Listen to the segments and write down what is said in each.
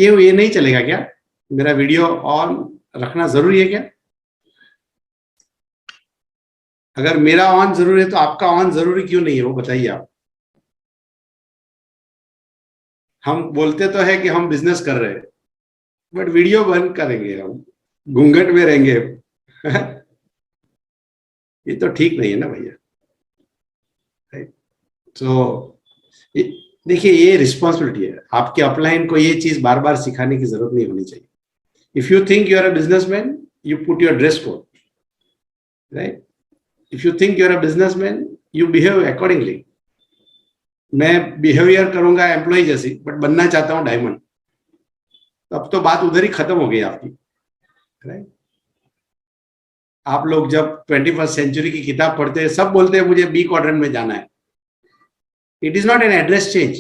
क्यों ये नहीं चलेगा क्या? मेरा वीडियो ऑन रखना जरूरी है क्या? अगर मेरा ऑन जरूरी है तो आपका ऑन जरूरी क्यों नहीं है, वो बताइए आप। हम बोलते तो है कि हम बिजनेस कर रहे हैं, बट वीडियो बंद करेंगे, हम घूंघट में रहेंगे। ये तो ठीक नहीं है ना भैया। तो देखिए, ये रिस्पॉन्सिबिलिटी है आपके अपलाइन को, ये चीज बार बार सिखाने की जरूरत नहीं होनी चाहिए। If you think you are a businessman, you put your dress code, right? If you think you are a businessman, you behave accordingly. मैं बिहेवियर करूंगा एम्प्लॉय जैसी, बट बनना चाहता हूं डायमंड, अब तो बात उधर ही खत्म हो गई आपकी, राइट? आप लोग जब 21st सेंचुरी की किताब पढ़ते हैं, सब बोलते हैं मुझे बी क्वाड्रेंट में जाना है। It is not an address change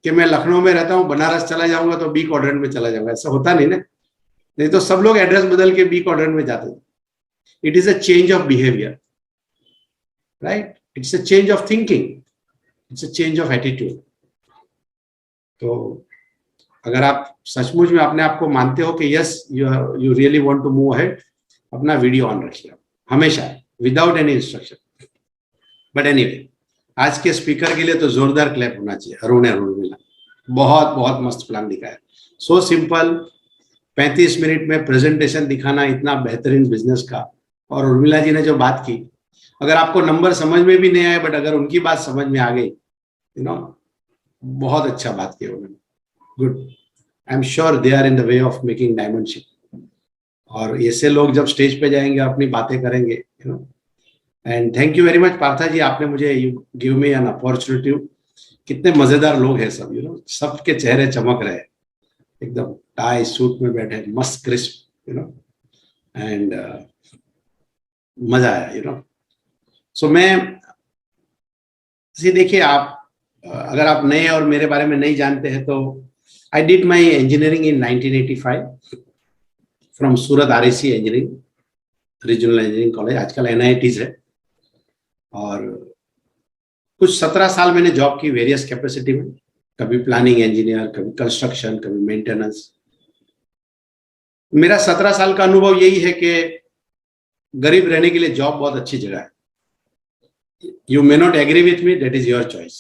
कि मैं लखनऊ में रहता हूं, बनारस चला जाऊंगा तो बी क्वाड्रेंट में चला जाऊंगा, ऐसा होता नहीं ना। नहीं तो सब लोग एड्रेस बदल के बी क्वाड्रेंट में जाते हैं। It is a change of behaviour, right? It's a change of thinking, it's a change of attitude. तो अगर आप सचमुच में अपने आप को मानते हो कि yes you really want to move ahead, अपना वीडियो ऑन रखिए हमेशा, without any instruction. But anyway, आज के स्पीकर के लिए तो जोरदार क्लैप होना चाहिए। अरुण उर्मिला, बहुत बहुत मस्त प्लान दिखाया, सो सिंपल। 35 मिनट में प्रेजेंटेशन दिखाना इतना बेहतरीन बिजनेस का। और उर्मिला जी ने जो बात की, अगर आपको नंबर समझ में भी नहीं आए, बट अगर उनकी बात समझ में आ गई, यू नो, बहुत अच्छा बात की उन्होंने। Good, I am sure they are in the way of making diamond ship. और ऐसे लोग जब स्टेज पे जाएंगे, अपनी बातें करेंगे, you know. And thank you very much Partha ji, आपने मुझे you give me an opportunity. कितने मजेदार लोग हैं सब, यू नो, सबके चेहरे चमक रहे हैं, एकदम टाई सूट में बैठे, मस्त क्रिस्प, यू नो, एंड मजा आया, यू नो। सो मैं देखिए, आप अगर आप नए और मेरे बारे में नहीं जानते हैं तो I did my engineering in 1985 from Surat RAC engineering, regional engineering college, आजकल एनआईटीज है। और कुछ 17 साल मैंने जॉब की वेरियस कैपेसिटी में, कभी प्लानिंग इंजीनियर, कभी कंस्ट्रक्शन, कभी मेंटेनेंस। मेरा 17 साल का अनुभव यही है कि गरीब रहने के लिए जॉब बहुत अच्छी जगह है। You may not agree with me, that is your choice.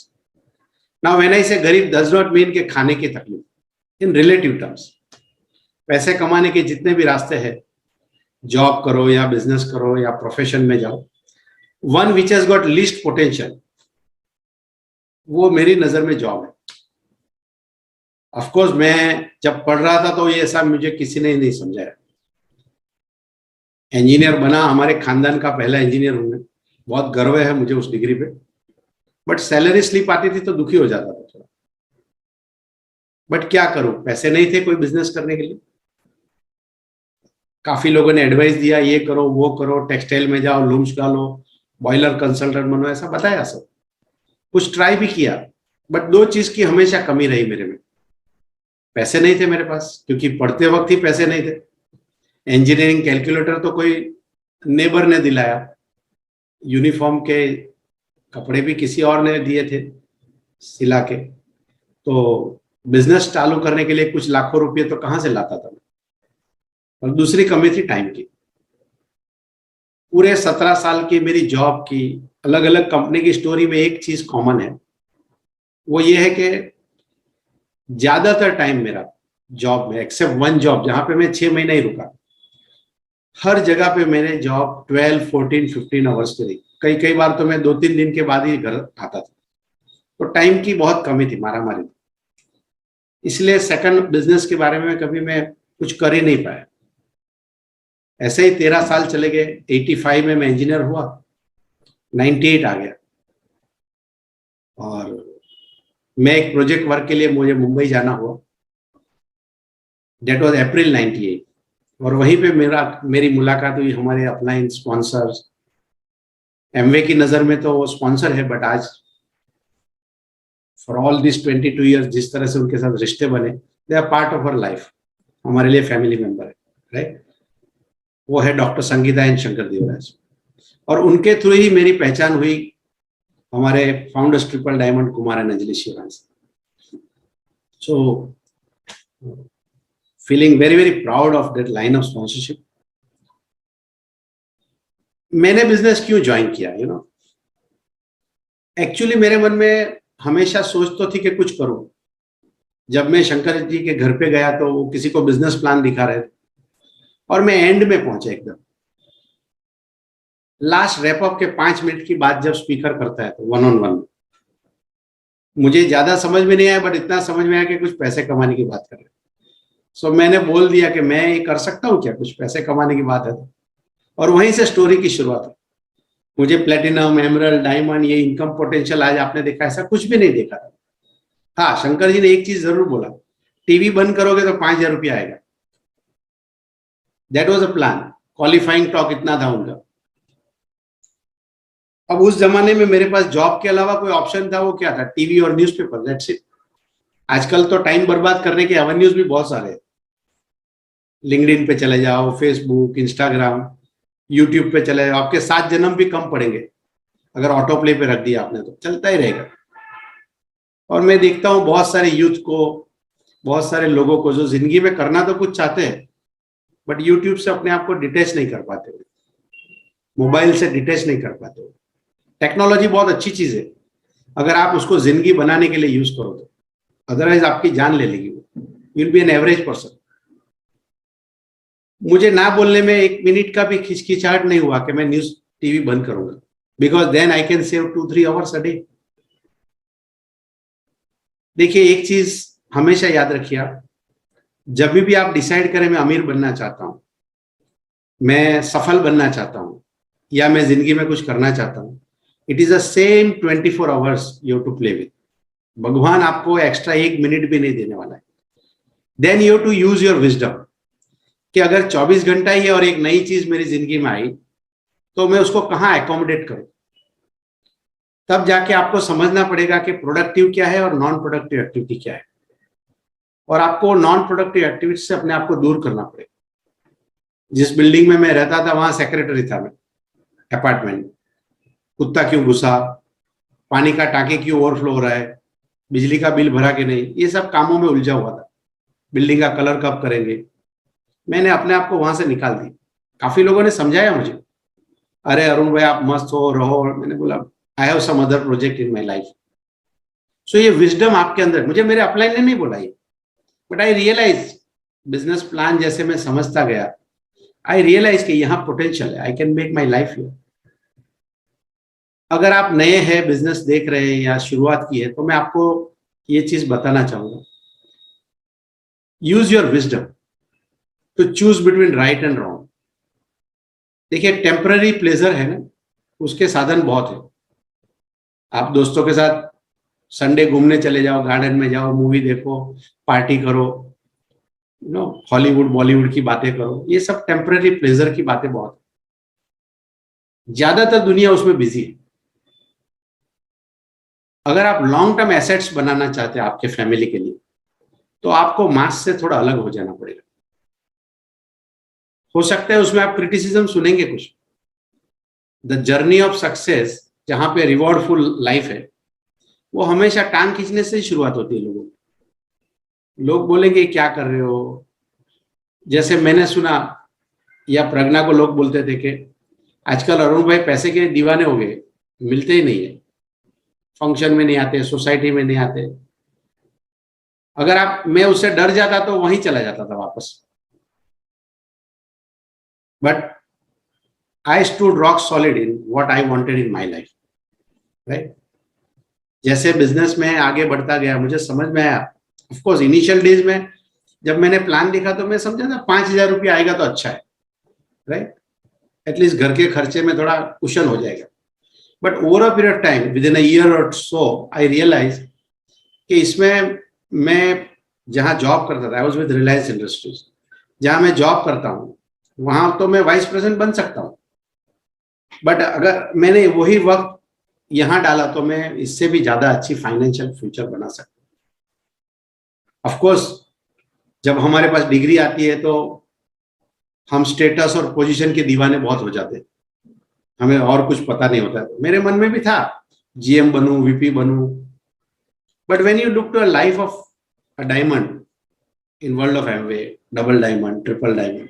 Now when I say गरीब does not mean कि खाने की तकलीफ, in relative terms, पैसे कमाने के जितने भी रास्ते हैं, जॉब करो या बिजनेस करो या प्रोफेशन में जाओ, one which has got least potential, वो मेरी नजर में जॉब है। ऑफ कोर्स मैं जब पढ़ रहा था तो ये ऐसा मुझे किसी ने नहीं समझाया। इंजीनियर बना, हमारे खानदान का पहला इंजीनियर हूं मैं, बहुत गर्व है मुझे उस डिग्री पे। बट सैलरी स्लिप आती थी तो दुखी हो जाता था थोड़ा। बट क्या करूं, पैसे नहीं थे कोई बिजनेस करने के लिए। काफी लोगों ने एडवाइस दिया, ये करो वो करो, टेक्सटाइल में जाओ, लूम्स डालो, बॉयलर कंसल्टेंट बनो, ऐसा बताया सब कुछ, ट्राई भी किया। बट दो चीज की हमेशा कमी रही मेरे में। पैसे नहीं थे मेरे पास, क्योंकि पढ़ते वक्त ही पैसे नहीं थे। इंजीनियरिंग कैलकुलेटर तो कोई नेबर ने दिलाया, यूनिफॉर्म के कपड़े भी किसी और ने दिए थे सिला के। तो बिजनेस चालू करने के लिए कुछ लाखों रुपए तो कहां से लाता था। और दूसरी कमी थी टाइम की। पूरे 17 साल की मेरी जॉब की, अलग अलग कंपनी की स्टोरी में एक चीज कॉमन है, वो ये है कि ज्यादातर टाइम मेरा जॉब में, एक्सेप्ट वन जॉब जहां पे मैं 6 महीने ही रुका, हर जगह पे मैंने जॉब 12, 14, 15 आवर्स की रही। कई कई बार तो मैं 2-3 दिन के बाद ही घर आता था। तो टाइम की बहुत कमी थी, मारामारी। इसलिए सेकंड बिजनेस के बारे में कभी मैं कुछ कर ही नहीं पाया। ऐसे ही 13 साल चले गए। 85 में मैं इंजीनियर हुआ, 98 आ गया। और मैं एक प्रोजेक्ट वर्क के लिए मुझे मुंबई जाना हुआ। डेट वाज अप्रैल 98। और वहीं पे मेरी मुलाकात हुई हमारे अपलाइन स्पॉन्सर्स। एमवे की नजर में तो वो स्पॉन्सर है, बट आज फॉर ऑल दिस 22 ईयर्स जिस तरह से उनके साथ रिश्ते बने, they are part of our life, हमारे लिए फैमिली मेंबर है, राइट? वो है डॉक्टर संगीता एन शंकर देवराज। और उनके थ्रू ही मेरी पहचान हुई हमारे founders triple diamond Kumar and Anjali Shivraj. So feeling very very proud of that line of sponsorship. मैंने बिजनेस क्यों ज्वाइन किया, एक्चुअली मेरे मन में हमेशा सोच तो थी कि कुछ करूं. जब मैं शंकर जी के घर पे गया तो वो किसी को बिजनेस प्लान दिखा रहे थे और मैं एंड में पहुंचा, एकदम लास्ट रैप अप के 5 मिनट की बात जब स्पीकर करता है तो 1-on-1 मुझे ज्यादा समझ में नहीं आया, बट इतना समझ में आया कि कुछ पैसे कमाने की बात कर रहे हैं. सो मैंने बोल दिया कि मैं ये कर सकता हूँ क्या, कुछ पैसे कमाने की बात है तो. और वहीं से स्टोरी की शुरुआत है. मुझे प्लेटिनम, एमरल्ड, डायमंड, ये इनकम पोटेंशियल आज आपने देखा, ऐसा कुछ भी नहीं देखा था. हाँ, शंकर जी ने एक चीज जरूर बोला, टीवी बंद करोगे तो 5,000 रुपया आएगा. That was a plan. Qualifying talk इतना था उनका. अब उस जमाने में मेरे पास जॉब के अलावा कोई ऑप्शन था, वो क्या था, टीवी और न्यूज़पेपर, दैट्स इट. आजकल तो टाइम बर्बाद करने के एवेन्यूज भी बहुत सारे हैं. लिंक्डइन पे चले जाओ, फेसबुक, इंस्टाग्राम, यूट्यूब पे चले जाओ, आपके 7 जन्म भी कम पड़ेंगे अगर ऑटो प्ले पे रख दिया आपने तो चलता ही रहेगा. और मैं देखता हूँ बहुत सारे यूथ को, बहुत सारे लोगों को जो जिंदगी में करना तो कुछ चाहते हैं बट यूट्यूब से अपने आप को डिटेच नहीं कर पाते, मोबाइल से डिटेच नहीं कर पाते. टेक्नोलॉजी बहुत अच्छी चीज है अगर आप उसको जिंदगी बनाने के लिए यूज करो तो, अदरवाइज आपकी जान ले लेगी वो. You will B an average person. मुझे ना बोलने में 1 मिनट का भी खिचखिचाहट नहीं हुआ कि मैं न्यूज टीवी बंद करूंगा, because then I can save 2-3 hours a day. देखिए, एक चीज हमेशा याद रखिए, जब भी आप डिसाइड करें मैं अमीर बनना चाहता हूं, मैं सफल बनना चाहता हूं, या मैं जिंदगी में कुछ करना चाहता हूं, it is the same 24 hours you have to play with. भगवान आपको एक्स्ट्रा 1 मिनट भी नहीं देने वाला है. Then you have to use your wisdom कि अगर 24 घंटा ही है और एक नई चीज मेरी जिंदगी में आई तो मैं उसको कहाँ एकोमोडेट करूं. तब जाके आपको समझना पड़ेगा कि प्रोडक्टिव क्या है और नॉन प्रोडक्टिव एक्टिविटी क्या है, और आपको नॉन प्रोडक्टिव एक्टिविटी से अपने आप को दूर करना पड़ेगा. जिस बिल्डिंग में मैं रहता था वहां सेक्रेटरी था मैं, अपार्टमेंट. कुत्ता क्यों घुसा, पानी का टांके क्यों ओवरफ्लो हो रहा है, बिजली का बिल भरा कि नहीं, ये सब कामों में उलझा हुआ था. बिल्डिंग का कलर कब करेंगे, मैंने अपने आप को वहां से निकाल दी. काफी लोगों ने समझाया मुझे, अरे अरुण भाई आप मस्त हो रहो. मैंने बोला I have some other project in my life. So ये विजडम आपके अंदर, मुझे मेरे अपलाइन ने नहीं बोला ये, but I realise business plan जैसे मैं समझता गया, आई रियलाइज कि यहाँ पोटेंशियल है, I can make my life here. अगर आप नए हैं, बिजनेस देख रहे हैं या शुरुआत की है, तो मैं आपको ये चीज बताना चाहूंगा, use your wisdom to choose between right and wrong. देखिए, टेम्पररी प्लेजर है ना, उसके साधन बहुत है. आप दोस्तों के साथ संडे घूमने चले जाओ, गार्डन में जाओ, मूवी देखो, पार्टी करो, हॉलीवुड बॉलीवुड की बातें करो, ये सब टेम्पररी प्लेजर की बातें बहुत है. ज्यादातर दुनिया उसमें बिजी है. अगर आप लॉन्ग टर्म एसेट्स बनाना चाहते हैं आपके फैमिली के लिए, तो आपको मास से थोड़ा अलग हो जाना पड़ेगा. हो सकता है उसमें आप क्रिटिसिज्म सुनेंगे कुछ. द जर्नी ऑफ सक्सेस, जहां पे रिवॉर्डफुल लाइफ है, वो हमेशा टांग खींचने से ही शुरुआत होती है. लोग बोलेंगे क्या कर रहे हो. जैसे मैंने सुना या प्रज्ञा को लोग बोलते थे कि आजकल अरुण भाई पैसे के दीवाने हो गए, मिलते ही नहीं है, फंक्शन में नहीं आते, सोसाइटी में नहीं आते. अगर मैं उससे डर जाता तो वहीं चला जाता था वापस. But I stood rock solid in what I wanted in my life, right. जैसे बिजनेस में आगे बढ़ता गया, मुझे समझ में आया. ऑफ कोर्स इनिशियल डेज में जब मैंने प्लान देखा तो मैं समझा था 5,000 रुपया आएगा तो अच्छा है, राइट. एटलीस्ट घर के खर्चे में थोड़ा कुशन हो जाएगा. But over a period of time, with in a year और सो, आई रियलाइज कि इसमें मैं जहां जॉब करता था, I was with Reliance industries, जहां मैं जॉब करता हूँ वहां तो मैं वाइस प्रेसिडेंट बन सकता हूँ. बट अगर मैंने वही वक्त यहां डाला तो मैं इससे भी ज्यादा अच्छी फाइनेंशियल फ्यूचर बना सकता हूँ. ऑफ कोर्स जब हमारे पास डिग्री आती है तो हम स्टेटस और पोजीशन के दीवाने बहुत हो जाते हैं, हमें और कुछ पता नहीं होता. मेरे मन में भी था जीएम बनूं, वीपी बनूं. But when you look to a life of a diamond, in world of Amway, double diamond, triple diamond.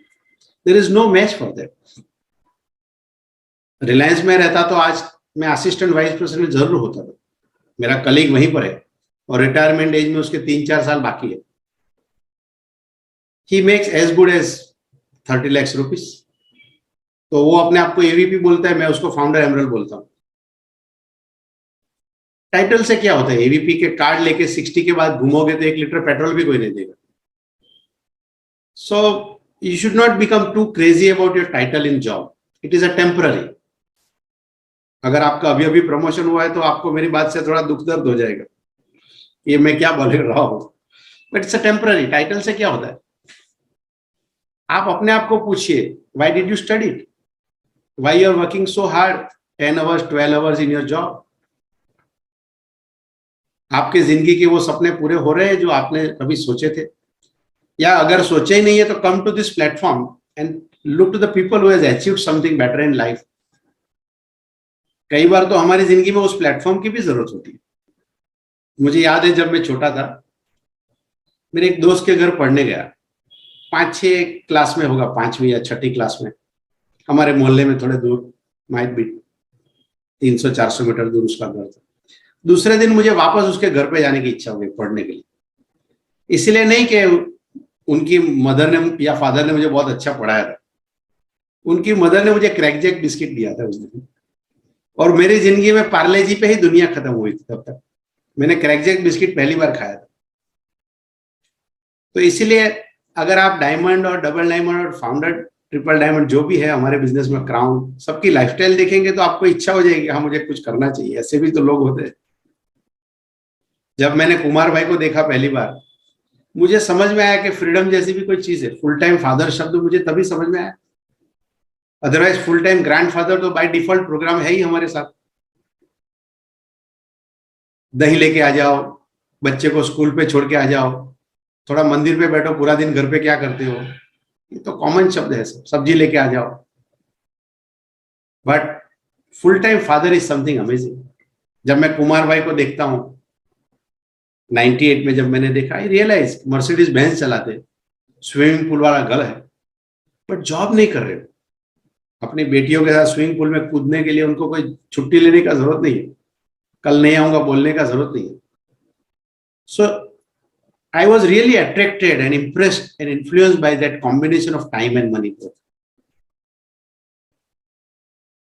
There is no match for that. Reliance में रहता तो आज मैं असिस्टेंट वाइस प्रेसिडेंट जरूर होता था. मेरा कलीग वहीं पर है और रिटायरमेंट एज में उसके 3-4 साल बाकी है. He makes as good as 30 lakh rupees. तो वो अपने आप को एवीपी बोलता है, मैं उसको फाउंडर एमरल बोलता हूँ. टाइटल से क्या होता है? एवीपी के कार्ड लेके 60 के बाद घूमोगे तो 1 लीटर पेट्रोल भी कोई नहीं देगा. So you should not become too crazy about your title in job. It is a temporary. अगर आपका अभी अभी प्रमोशन हुआ है तो आपको मेरी बात से थोड़ा दुख दर्द हो जाएगा, ये मैं क्या बोल रहा हूं, but it's a temporary. Title से क्या होता है? आप अपने आप को पूछिए, why did you study? Why you are working so hard 10 hours 12 hours in your job? आपके जिंदगी के वो सपने पूरे हो रहे हैं जो आपने कभी सोचे थे? या अगर सोचे ही नहीं है तो come to this platform and look to the people who has achieved something better in life. कई बार तो हमारी जिंदगी में उस प्लेटफॉर्म की भी जरूरत होती है. मुझे याद है जब मैं छोटा था, मेरे एक दोस्त के घर पढ़ने गया. 5-6 क्लास में होगा, 5वीं या 6ठी क्लास में. हमारे मोहल्ले में थोड़े दूर, माइट भी 300-400 मीटर दूर उसका घर था. दूसरे दिन मुझे वापस उसके घर पे जाने की इच्छा हो गई पढ़ने के लिए. इसलिए नहीं कि उनकी मदर ने या फादर ने मुझे बहुत अच्छा पढ़ाया था. उनकी मदर ने मुझे क्रैकजैक बिस्किट दिया था उस दिन, और मेरी जिंदगी में पार्ले जी पे ही दुनिया खत्म हुई थी. तब तक मैंने क्रैकजैक बिस्किट पहली बार खाया था. तो इसीलिए अगर आप डायमंड और डबल डायमंड और फाउंडर ट्रिपल डायमंड जो भी है हमारे बिजनेस में, क्राउन, सबकी लाइफस्टाइल देखेंगे तो आपको इच्छा हो जाएगी, हाँ मुझे कुछ करना चाहिए. ऐसे भी तो लोग होते हैं. जब मैंने कुमार भाई को देखा पहली बार, मुझे समझ में आया कि फ्रीडम जैसी भी कोई चीज है. फुल टाइम फादर शब्द मुझे तभी समझ में आया. अदरवाइज फुल टाइम ग्रैंडफादर तो बाय डिफॉल्ट प्रोग्राम है ही हमारे साथ. दही लेके आ जाओ, बच्चे को स्कूल पे छोड़ के आ जाओ, थोड़ा मंदिर पे बैठो, पूरा दिन घर पे क्या करते हो, ये तो कॉमन शब्द है. सब सब्जी लेके आ जाओ. But full time father is something amazing. जब मैं कुमार भाई को देखता हूँ, 98 में जब मैंने देखा, आई रियलाइज मर्सिडीज बेंज चलाते, स्विमिंग पूल वाला घर है, बट जॉब नहीं कर रहे. अपनी बेटियों के साथ स्विमिंग पूल में कूदने के लिए उनको कोई छुट्टी लेने का जरूरत नहीं है, कल नहीं आऊंगा बोलने का जरूरत नहीं है. So I was really attracted and impressed and influenced by that combination of time and money.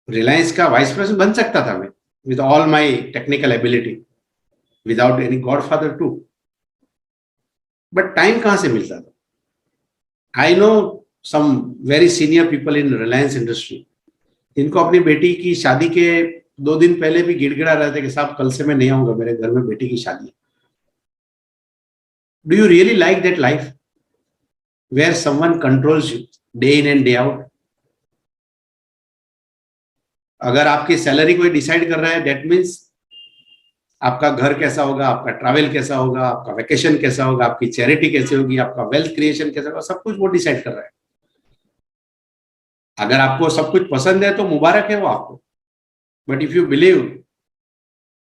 Reliance का वाइस प्रेसिडेंट बन सकता था मैं, with all my technical ability, without any godfather too. But time कहां से मिलता था? I know some very senior people in Reliance industry, इनको अपनी बेटी की शादी के 2 दिन पहले भी गिड़गिड़ा रहे थे कि साहब कल से मैं नहीं आऊंगा, मेरे घर में बेटी की शादी है. Do you really like that life where someone controls you day in and day out? अगर आपकी सैलरी कोई डिसाइड कर रहा है, दैट मीन्स आपका घर कैसा होगा, आपका ट्रैवल कैसा होगा, आपका वेकेशन कैसा होगा, आपकी चैरिटी कैसे होगी, आपका वेल्थ क्रिएशन कैसा होगा, सब कुछ वो डिसाइड कर रहा है. अगर आपको सब कुछ पसंद है तो मुबारक है वो आपको. बट इफ यू बिलीव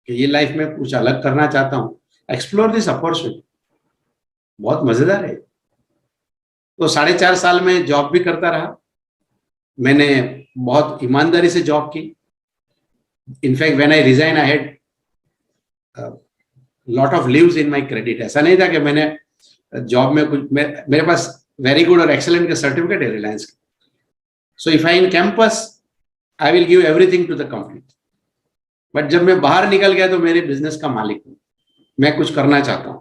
कि ये लाइफ में कुछ अलग करना चाहता हूं, एक्सप्लोर दिस अपॉर्चुनिटी. बहुत मजेदार है. तो 4.5 साल में जॉब भी करता रहा. मैंने बहुत ईमानदारी से जॉब की. In fact when I resign I had lot of leaves in my credit. ऐसा नहीं था कि मैंने जॉब में कुछ, मेरे पास वेरी गुड और एक्सेलेंट का सर्टिफिकेट है रिलायंस का. So if I in campus I will give everything to the company. But जब मैं बाहर निकल गया तो मेरे बिजनेस का मालिक हूं, मैं कुछ करना चाहता हूं.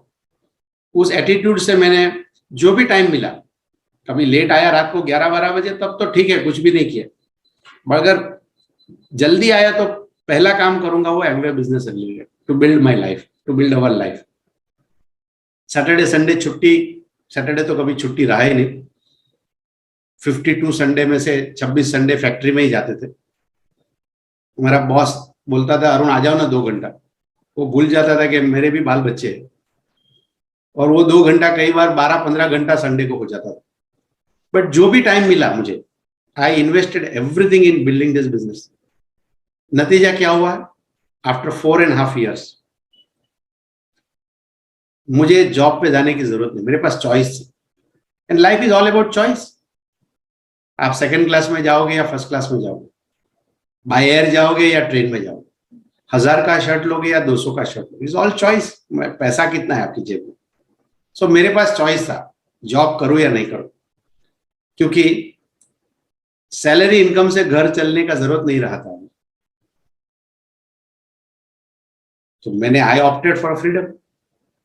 उस एटीट्यूड से मैंने जो भी टाइम मिला, कभी लेट आया रात को 11-12 बजे, तब तो ठीक है, कुछ भी नहीं किया. मगर अगर जल्दी आया तो पहला काम करूंगा वो एमवे बिजनेस से related, to build my life, to build our life. Saturday Sunday छुट्टी, सैटरडे तो कभी छुट्टी रहा ही नहीं. 52 संडे में से 26 संडे फैक्ट्री में ही जाते थे. हमारा बॉस बोलता था अरुण आ जाओ ना 2 घंटा. वो भूल जाता था कि मेरे भी बाल बच्चे हैं, और वो 2 घंटा कई बार 12-15 घंटा संडे को हो जाता था. बट जो भी टाइम मिला मुझे, I invested everything in building this business. नतीजा क्या हुआ? आफ्टर 4.5 years मुझे जॉब पे जाने की जरूरत नहीं, मेरे पास चॉइस थी. And life is all about choice. आप सेकंड क्लास में जाओगे या फर्स्ट क्लास में जाओगे, बाय एयर जाओगे या ट्रेन में जाओगे, 1000 का शर्ट लोगे या 200 का शर्ट लोगे, इज ऑल चॉइस। पैसा कितना है आपकी जेब में। सो मेरे पास चॉइस था, जॉब करूं या नहीं करूं, क्योंकि सैलरी इनकम से घर चलने का जरूरत नहीं रहा था। तो मैंने आई ऑप्टेड फॉर फ्रीडम।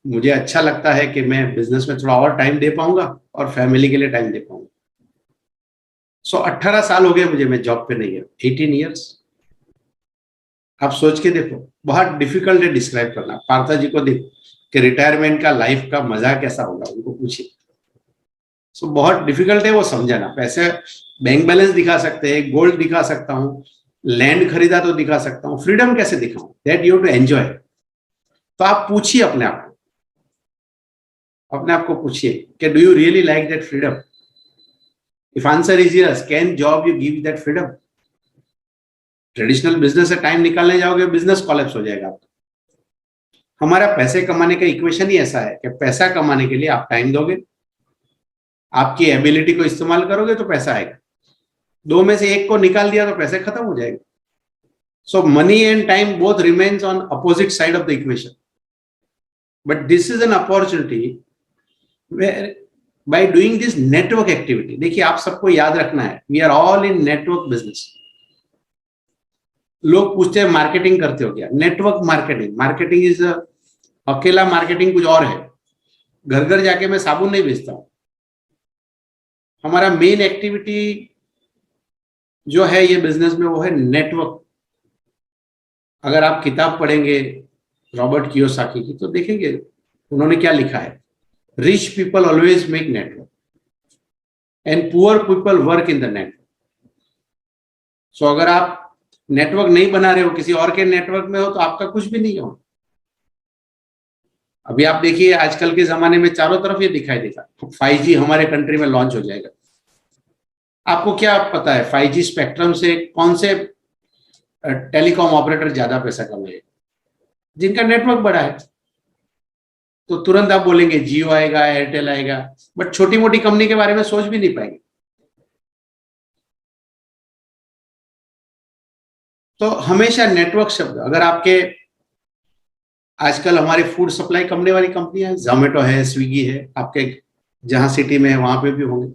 मुझे अच्छा लगता है कि मैं बिजनेस में थोड़ा और टाइम दे पाऊंगा और फैमिली के लिए टाइम दे पाऊंगा। 18 साल हो गए मुझे, मैं जॉब पे नहीं गया, 18 ईयर्स। आप सोच के देखो, बहुत डिफिकल्ट है डिस्क्राइब करना। पार्था जी को देखो कि रिटायरमेंट का लाइफ का मजा कैसा होगा, उनको पूछिए। सो बहुत डिफिकल्ट है वो समझाना। पैसे बैंक बैलेंस दिखा सकते हैं, गोल्ड दिखा सकता हूँ, लैंड खरीदा तो दिखा सकता हूँ, फ्रीडम कैसे दिखाऊं, दैट यू टू एंजॉय। तो आप पूछिए अपने आप को पूछिए कि do you really like that freedom. If answer is yes, can job you give that freedom. Traditional business से टाइम निकालने जाओगे, बिजनेस कॉलेप्स हो जाएगा आपका। हमारा पैसे कमाने का इक्वेशन ही ऐसा है कि पैसा कमाने के लिए आप टाइम दोगे, आपकी एबिलिटी को इस्तेमाल करोगे तो पैसा आएगा। दो में से एक को निकाल दिया तो पैसे खत्म हो जाएगा। So money and time both remains on opposite side of the equation, but this is an opportunity where by doing this network activity. देखिए, आप सबको याद रखना है, we are all in network business. लोग पूछते हैं मार्केटिंग करते हो क्या? Network marketing. मार्केटिंग इज अकेला मार्केटिंग कुछ और है। घर घर जाके मैं साबुन नहीं बेचता हूं। हमारा मेन एक्टिविटी जो है ये बिजनेस में, वो है नेटवर्क। अगर आप किताब पढ़ेंगे रॉबर्ट कियोसाकी की तो देखेंगे उन्होंने क्या लिखा है, rich people always make network and poor people work in the network. So अगर आप नेटवर्क नहीं बना रहे हो, किसी और के नेटवर्क में हो, तो आपका कुछ भी नहीं हो। अभी आप देखिए, आजकल के जमाने में चारों तरफ ये दिखाई देगा 5G हमारे कंट्री में लॉन्च हो जाएगा। आपको क्या पता है 5G स्पेक्ट्रम से कौन से टेलीकॉम ऑपरेटर ज्यादा पैसा कमाएगा? जिनका नेटवर्क बड़ा है। तो तुरंत आप बोलेंगे जियो आएगा, एयरटेल आएगा, बट छोटी मोटी कंपनी के बारे में सोच भी नहीं पाएंगे। तो हमेशा नेटवर्क शब्द, अगर आपके आजकल हमारे फूड सप्लाई करने वाली कंपनियां हैं, जोमेटो है, स्विगी है, आपके जहां सिटी में है वहां पे भी होंगे।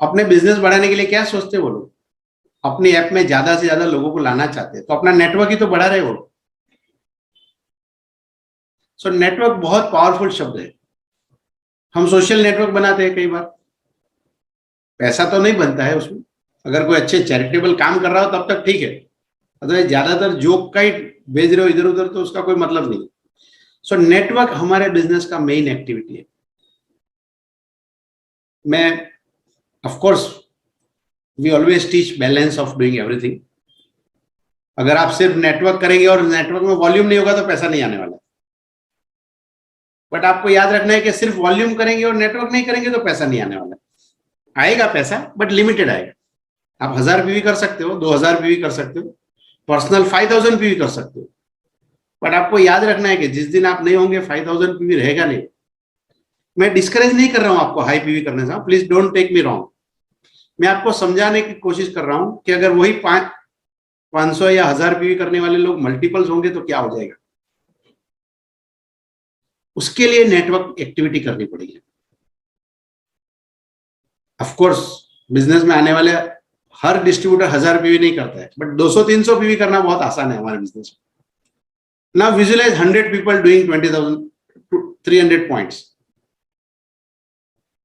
अपने बिजनेस बढ़ाने के लिए क्या सोचते हैं वो लोग? अपनी ऐप में ज्यादा से ज्यादा लोगों को लाना चाहते हैं, तो अपना नेटवर्क ही तो बढ़ा रहे हो। सो नेटवर्क बहुत पावरफुल शब्द है। हम सोशल नेटवर्क बनाते हैं कई बार, पैसा तो नहीं बनता है उसमें। अगर कोई अच्छे चैरिटेबल काम कर रहा हो तब तक ठीक है, अदरवाइज ज्यादातर जोक का ही भेज रहे हो इधर उधर तो उसका कोई मतलब नहीं। सो नेटवर्क हमारे बिजनेस का मेन एक्टिविटी है। मैं of course we always teach balance of doing everything. अगर आप सिर्फ नेटवर्क करेंगे और नेटवर्क में वॉल्यूम नहीं होगा तो पैसा नहीं आने वाला। बट आपको याद रखना है कि सिर्फ वॉल्यूम करेंगे और नेटवर्क नहीं करेंगे तो पैसा नहीं आने वाला। आएगा पैसा, बट लिमिटेड आएगा। आप 1000 पीवी कर सकते हो, 2000 पीवी कर सकते हो, पर्सनल 5000 पीवी कर सकते हो। बट आपको याद रखना है कि जिस दिन आप नहीं होंगे 5000 पीवी रहेगा नहीं। मैं डिस्करेज नहीं कर रहा हूं आपको हाई पीवी करने से, please don't take me wrong. मैं आपको समझाने की कोशिश कर रहा हूं कि अगर वही 500 या 1000 पीवी करने वाले लोग मल्टीपल्स होंगे तो क्या हो जाएगा। उसके लिए नेटवर्क एक्टिविटी करनी पड़ेगी। ऑफ कोर्स बिजनेस में आने वाले हर डिस्ट्रीब्यूटर 1000 पीवी नहीं करता है, बट 200-300 पीवी करना बहुत आसान है हमारे बिजनेस में। Now visualise 100 people doing 20,300 points.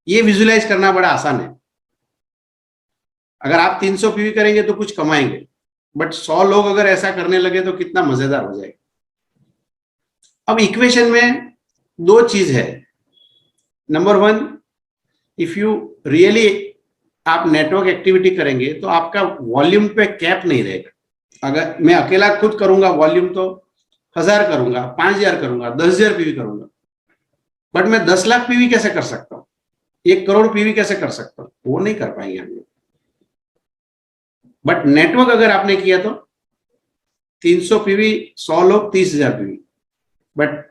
ये विजुअलाइज करना बड़ा आसान है। अगर आप 300 पीवी करेंगे तो कुछ कमाएंगे, बट 100 लोग अगर ऐसा करने लगे तो कितना मजेदार हो जाएगा। अब इक्वेशन में दो चीज है। Number one, if you really आप नेटवर्क एक्टिविटी करेंगे तो आपका वॉल्यूम पे कैप नहीं रहेगा। अगर मैं अकेला खुद करूंगा वॉल्यूम तो 1000 करूंगा, 5000 करूंगा, 10,000 पीवी करूंगा, बट मैं 10 लाख पीवी कैसे कर सकता हूं, 1 करोड़ पीवी कैसे कर सकता हूं? वो नहीं कर पाएंगे हम लोग। बट नेटवर्क अगर आपने किया तो 300 पीवी 100 लोग 30,000 पीवी, बट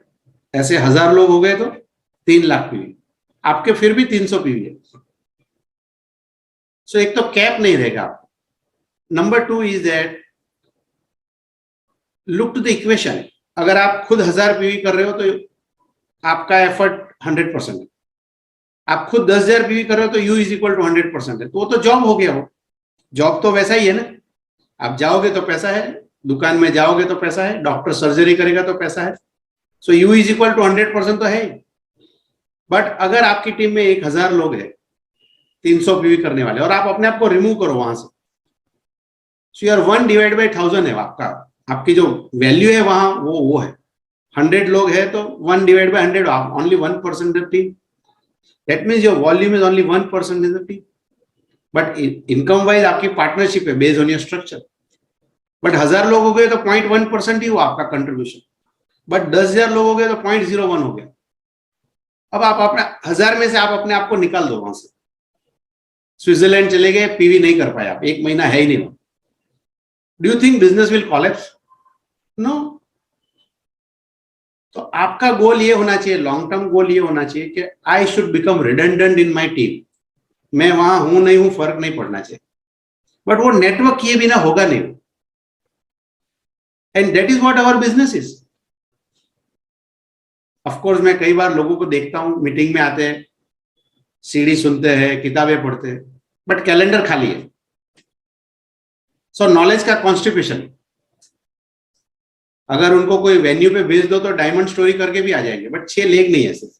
ऐसे 1000 लोग हो गए तो 3 लाख पीवी। आपके फिर भी 300 पीवी है। सो एक तो कैप नहीं रहेगा आपको। Number 2 is that look to the equation. अगर आप खुद 1000 पीवी कर रहे हो तो आपका एफर्ट 100% है। आप खुद 10,000 पीवी कर रहे हो तो U इज इक्वल टू 100% है। तो वो तो जॉब हो गया। हो जॉब तो वैसा ही है ना, आप जाओगे तो पैसा है, दुकान में जाओगे तो पैसा है, डॉक्टर सर्जरी करेगा तो पैसा है। सो U इज इक्वल टू 100% तो है। बट अगर आपकी टीम में 1000 लोग हैं 300 पीवी करने वाले, और आप अपने आप को रिमूव करो वहां से, सो यार 1/1000 है आपका, आपकी जो वैल्यू है वहां वो है। 100 लोग है तो 1/100, only 1% the team. That means your volume is only 1% in the team. But income wise आपकी पार्टनरशिप है based on your structure. But 1000 लोग हो गए तो 0.1% ही हुआ आपका कंट्रीब्यूशन। बट 10,000 लोग हो गए तो 0.01 हो गया। अब आप अपना 1000 में से आप अपने आप को निकाल दो वहां से। स्विट्जरलैंड चले गए, पीवी नहीं कर पाए आप, 1 महीना है ही नहीं। Do you think business will collapse? No. तो आपका गोल ये होना चाहिए, लॉन्ग टर्म गोल ये होना चाहिए कि I should become redundant in my team. मैं वहां हूं नहीं हूं फर्क नहीं पड़ना चाहिए, बट वो नेटवर्क किए बिना होगा नहीं। And that is what our business is. Of course मैं कई बार लोगों को देखता हूं मीटिंग में आते हैं, सीडी सुनते हैं, किताबें पढ़ते हैं, बट कैलेंडर खाली है। सो नॉलेज का कॉन्स्टिपेशन। अगर उनको कोई वेन्यू पे भेज दो तो डायमंड स्टोरी करके भी आ जाएंगे, बट 6 लेग नहीं है। सिर्फ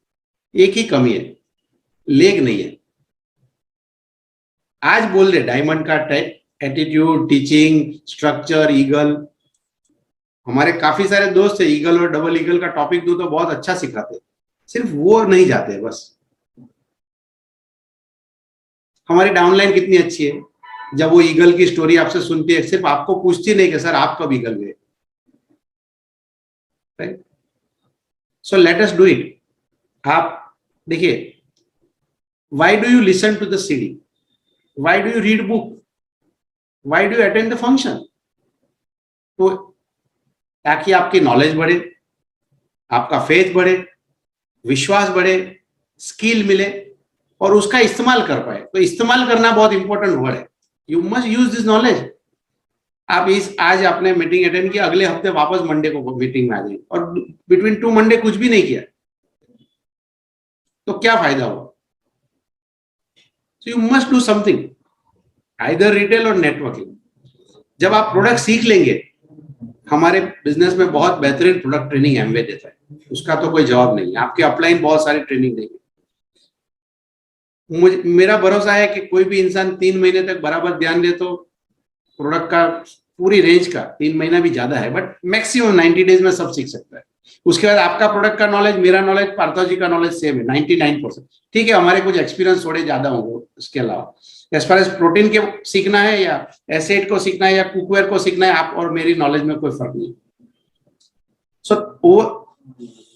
एक ही कमी है, लेग नहीं है। आज बोल रहे डायमंड का एटीट्यूड, टीचिंग, स्ट्रक्चर, ईगल। हमारे काफी सारे दोस्त है ईगल और डबल ईगल का टॉपिक दो तो बहुत अच्छा सिखाते, सिर्फ वो नहीं जाते बस। हमारी डाउनलाइन कितनी अच्छी है, जब वो ईगल की स्टोरी आपसे सुनती है सिर्फ आपको पूछती नहीं कि सर आप कब ईगल गए। Right? So let us do it. आप देखिए, why do you listen to the CD, why do you read book, why do you attend the function? तो ताकि आपकी नॉलेज बढ़े, आपका फेथ बढ़े, विश्वास बढ़े, स्किल मिले और उसका इस्तेमाल कर पाए। तो इस्तेमाल करना बहुत इंपॉर्टेंट वर्ड है। You must use this knowledge. आप आज आपने मीटिंग अटेंड किया, अगले हफ्ते वापस मंडे को मीटिंग में आ जाइए, और बिटवीन 2 मंडे कुछ भी नहीं किया तो क्या फायदा हुआ? सो you must do something, either retail और नेटवर्किंग। जब आप प्रोडक्ट सीख लेंगे, हमारे बिजनेस में बहुत बेहतरीन प्रोडक्ट ट्रेनिंग एमवे देता है, उसका तो कोई जवाब नहीं है। आपके अपलाइन बहुत सारी ट्रेनिंग देंगे। मेरा भरोसा है कि कोई भी इंसान 3 महीने तक बराबर ध्यान दे तो प्रोडक्ट का पूरी रेंज का, 3 महीना भी ज्यादा है बट मैक्सिमम 90 डेज में सब सीख सकता है। उसके बाद आपका प्रोडक्ट का नॉलेज, मेरा नॉलेज, पार्थो जी का नॉलेज सेम है 99%। ठीक है, हमारे कुछ एक्सपीरियंस थोड़े ज्यादा होंगे। इसके अलावा एज फार एज प्रोटीन के सीखना है या एसेट को सीखना है या कुकवेयर को सीखना है, आप और मेरी नॉलेज में कोई फर्क नहीं। सो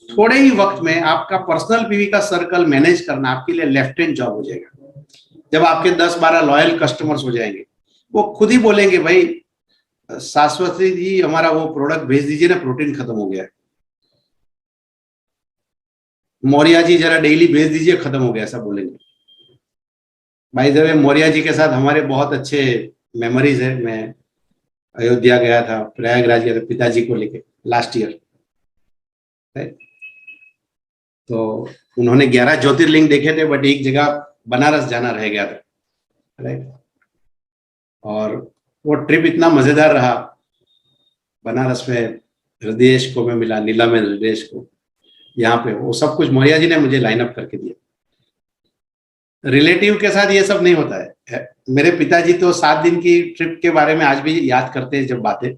थोड़े ही वक्त में आपका पर्सनल पीवी का सर्कल मैनेज करना आपके लिए लेफ्ट हैंड जॉब हो जाएगा। जब आपके 10-12 लॉयल कस्टमर्स हो जाएंगे, वो खुद ही बोलेंगे भाई शाश्वती जी हमारा वो प्रोडक्ट भेज दीजिए ना, प्रोटीन खत्म हो गया है। मौर्या जी जरा डेली भेज दीजिए, खत्म हो गया, ऐसा बोलेंगे। भाई द वे मौर्या जी के साथ हमारे बहुत अच्छे मेमोरीज है। मैं अयोध्या गया था, प्रयागराज गया था पिताजी को लेके लास्ट ईयर। तो उन्होंने 11 ज्योतिर्लिंग देखे थे बट एक जगह बनारस जाना रह गया था। राइट? और वो ट्रिप इतना मजेदार रहा। बनारस में हृदयेश को मैं मिला, नीला में हृदयेश को, यहाँ पे वो सब कुछ मौर्या जी ने मुझे लाइन अप करके दिया। रिलेटिव के साथ ये सब नहीं होता है। मेरे पिताजी तो 7 दिन की ट्रिप के बारे में आज भी याद करते हैं, जब बातें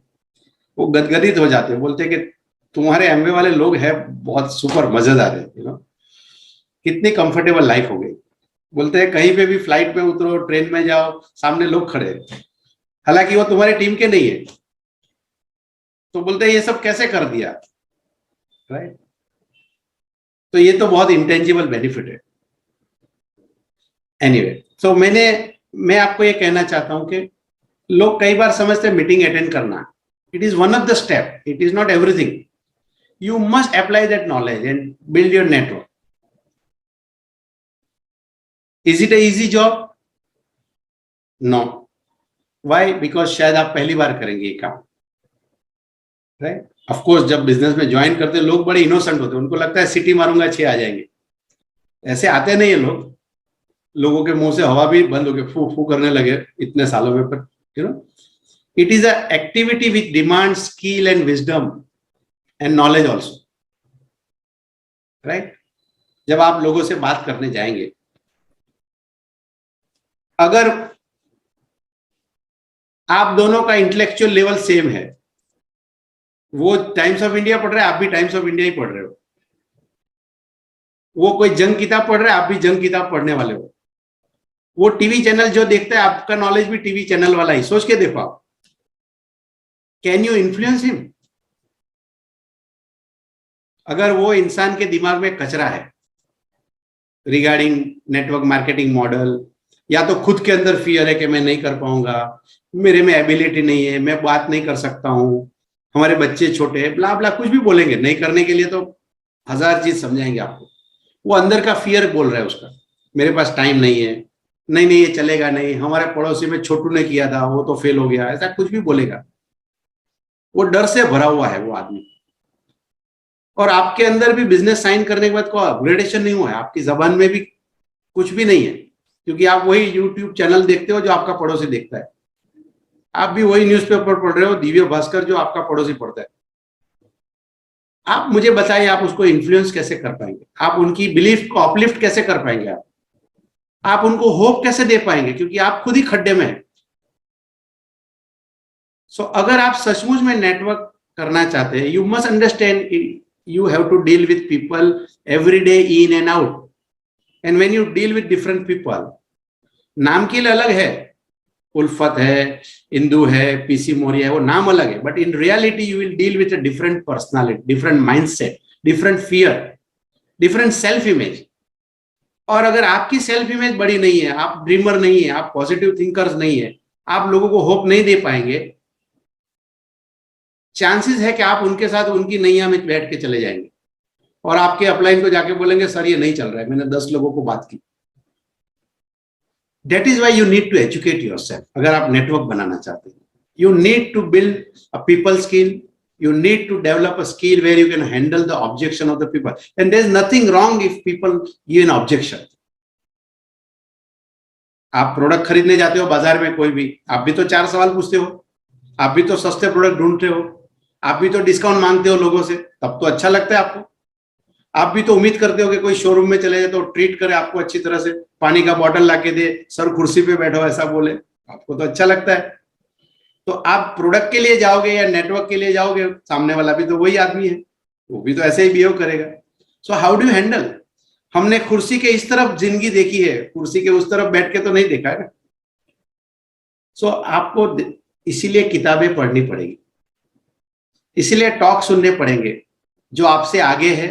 वो गदगदित हो जाते हैं, बोलते हैं कि तुम्हारे एमवे वाले लोग हैं बहुत सुपर मजेदार है, कितनी कंफर्टेबल लाइफ हो गई। बोलते हैं कहीं पे भी फ्लाइट में उतरो, ट्रेन में जाओ, सामने लोग खड़े हैं, हालांकि वो तुम्हारे टीम के नहीं है, तो बोलते हैं ये सब कैसे कर दिया। राइट? तो ये तो बहुत इंटेंजिबल बेनिफिट है। एनीवे, सो मैं आपको ये कहना चाहता हूं कि लोग कई बार समझते हैं मीटिंग अटेंड करना, it is one of the step, it is not everything. You must apply that knowledge and build your network. Is it a easy job? No. Why? Because शायद आप पहली बार करेंगे ये काम, राइट? ऑफ कोर्स जब business में join करते हैं लोग बड़े इनोसेंट होते हैं, उनको लगता है सिटी मारूंगा 6 आ जाएंगे। ऐसे आते नहीं है लोग, लोगों के मुंह से हवा भी बंद हो गई, फू फू करने लगे इतने सालों में। पर you know it is a activity which demand skill and wisdom and knowledge also, right? जब आप लोगों से बात करने जाएंगे, अगर आप दोनों का इंटेलेक्चुअल लेवल सेम है, वो टाइम्स ऑफ इंडिया पढ़ रहे हैं, आप भी टाइम्स ऑफ इंडिया ही पढ़ रहे हो, वो कोई जंग किताब पढ़ रहे हैं, आप भी जंग किताब पढ़ने वाले हो, वो टीवी चैनल जो देखता है, आपका नॉलेज भी टीवी चैनल वाला ही, सोच के देखो आप, कैन यू इन्फ्लुएंस हिम? अगर वो इंसान के दिमाग में कचरा है रिगार्डिंग नेटवर्क मार्केटिंग मॉडल, या तो खुद के अंदर फियर है कि मैं नहीं कर पाऊंगा, मेरे में एबिलिटी नहीं है, मैं बात नहीं कर सकता हूं, हमारे बच्चे छोटे हैं, ब्ला ब्ला कुछ भी बोलेंगे, नहीं करने के लिए तो 1000 चीज समझाएंगे आपको। वो अंदर का फियर बोल रहा है उसका, मेरे पास टाइम नहीं है, नहीं नहीं ये चलेगा नहीं, हमारे पड़ोसी में छोटू ने किया था वो तो फेल हो गया, ऐसा कुछ भी बोलेगा। वो डर से भरा हुआ है वो आदमी। और आपके अंदर भी बिजनेस साइन करने के बाद कोई अपग्रेडेशन नहीं हुआ है, आपकी जबान में भी कुछ भी नहीं है, क्योंकि आप वही यूट्यूब चैनल देखते हो जो आपका पड़ोसी देखता है, आप भी वही न्यूज़पेपर पढ़ रहे हो दिव्य भास्कर जो आपका पड़ोसी पढ़ता है। आप मुझे बताइए, आप उसको इन्फ्लुएंस कैसे कर पाएंगे? आप उनकी बिलीफ को अपलिफ्ट कैसे कर पाएंगे? आप उनको होप कैसे दे पाएंगे? क्योंकि आप खुद ही खड्डे में हैं। सो अगर आप सचमुच में नेटवर्क करना चाहते हैं, you must understand, you have to deal with people every day in and out, and when you deal with different people, नाम के लिए अलग है, उल्फत है, इंदू है, पीसी मौर्य है, वो नाम अलग है, but in reality you will deal with a different personality, different mindset, different fear, different self image. और अगर आपकी सेल्फ इमेज बड़ी नहीं है, आप ड्रीमर नहीं है, आप पॉजिटिव थिंकर्स नहीं है, आप लोगों को होप नहीं दे पाएंगे, चांसेस है कि आप उनके साथ उनकी नैया में बैठ के चले जाएंगे और आपके अपलाइन को जाके बोलेंगे सर ये नहीं चल रहा है, मैंने 10 लोगों को बात की। That is why you need to educate yourself. अगर आप नेटवर्क बनाना चाहते हैं, you need to build a people skill. You need to develop a skill where you can handle the objection of the people. And there's nothing wrong if people give an objection. आप product खरीदने जाते हो बाजार में कोई भी, आप भी तो 4 सवाल पूछते हो, आप भी तो सस्ते प्रोडक्ट ढूंढते हो, आप भी तो डिस्काउंट मांगते हो लोगों से, तब तो अच्छा लगता है आपको। आप भी तो उम्मीद करते हो कि कोई शोरूम में चले जाए तो ट्रीट करे आपको अच्छी तरह से, पानी का बॉटल लाके दे, सर कुर्सी पे बैठो ऐसा बोले, आपको तो अच्छा लगता है। तो आप प्रोडक्ट के लिए जाओगे या नेटवर्क के लिए जाओगे, सामने वाला भी तो वही आदमी है, वो भी तो ऐसे ही बिहेव करेगा। So how do handle? हमने कुर्सी के इस तरफ जिंदगी देखी है, कुर्सी के उस तरफ बैठ के तो नहीं देखा है ना। सो आपको इसीलिए किताबें पढ़नी पड़ेगी, इसीलिए टॉक सुनने पड़ेंगे जो आपसे आगे है,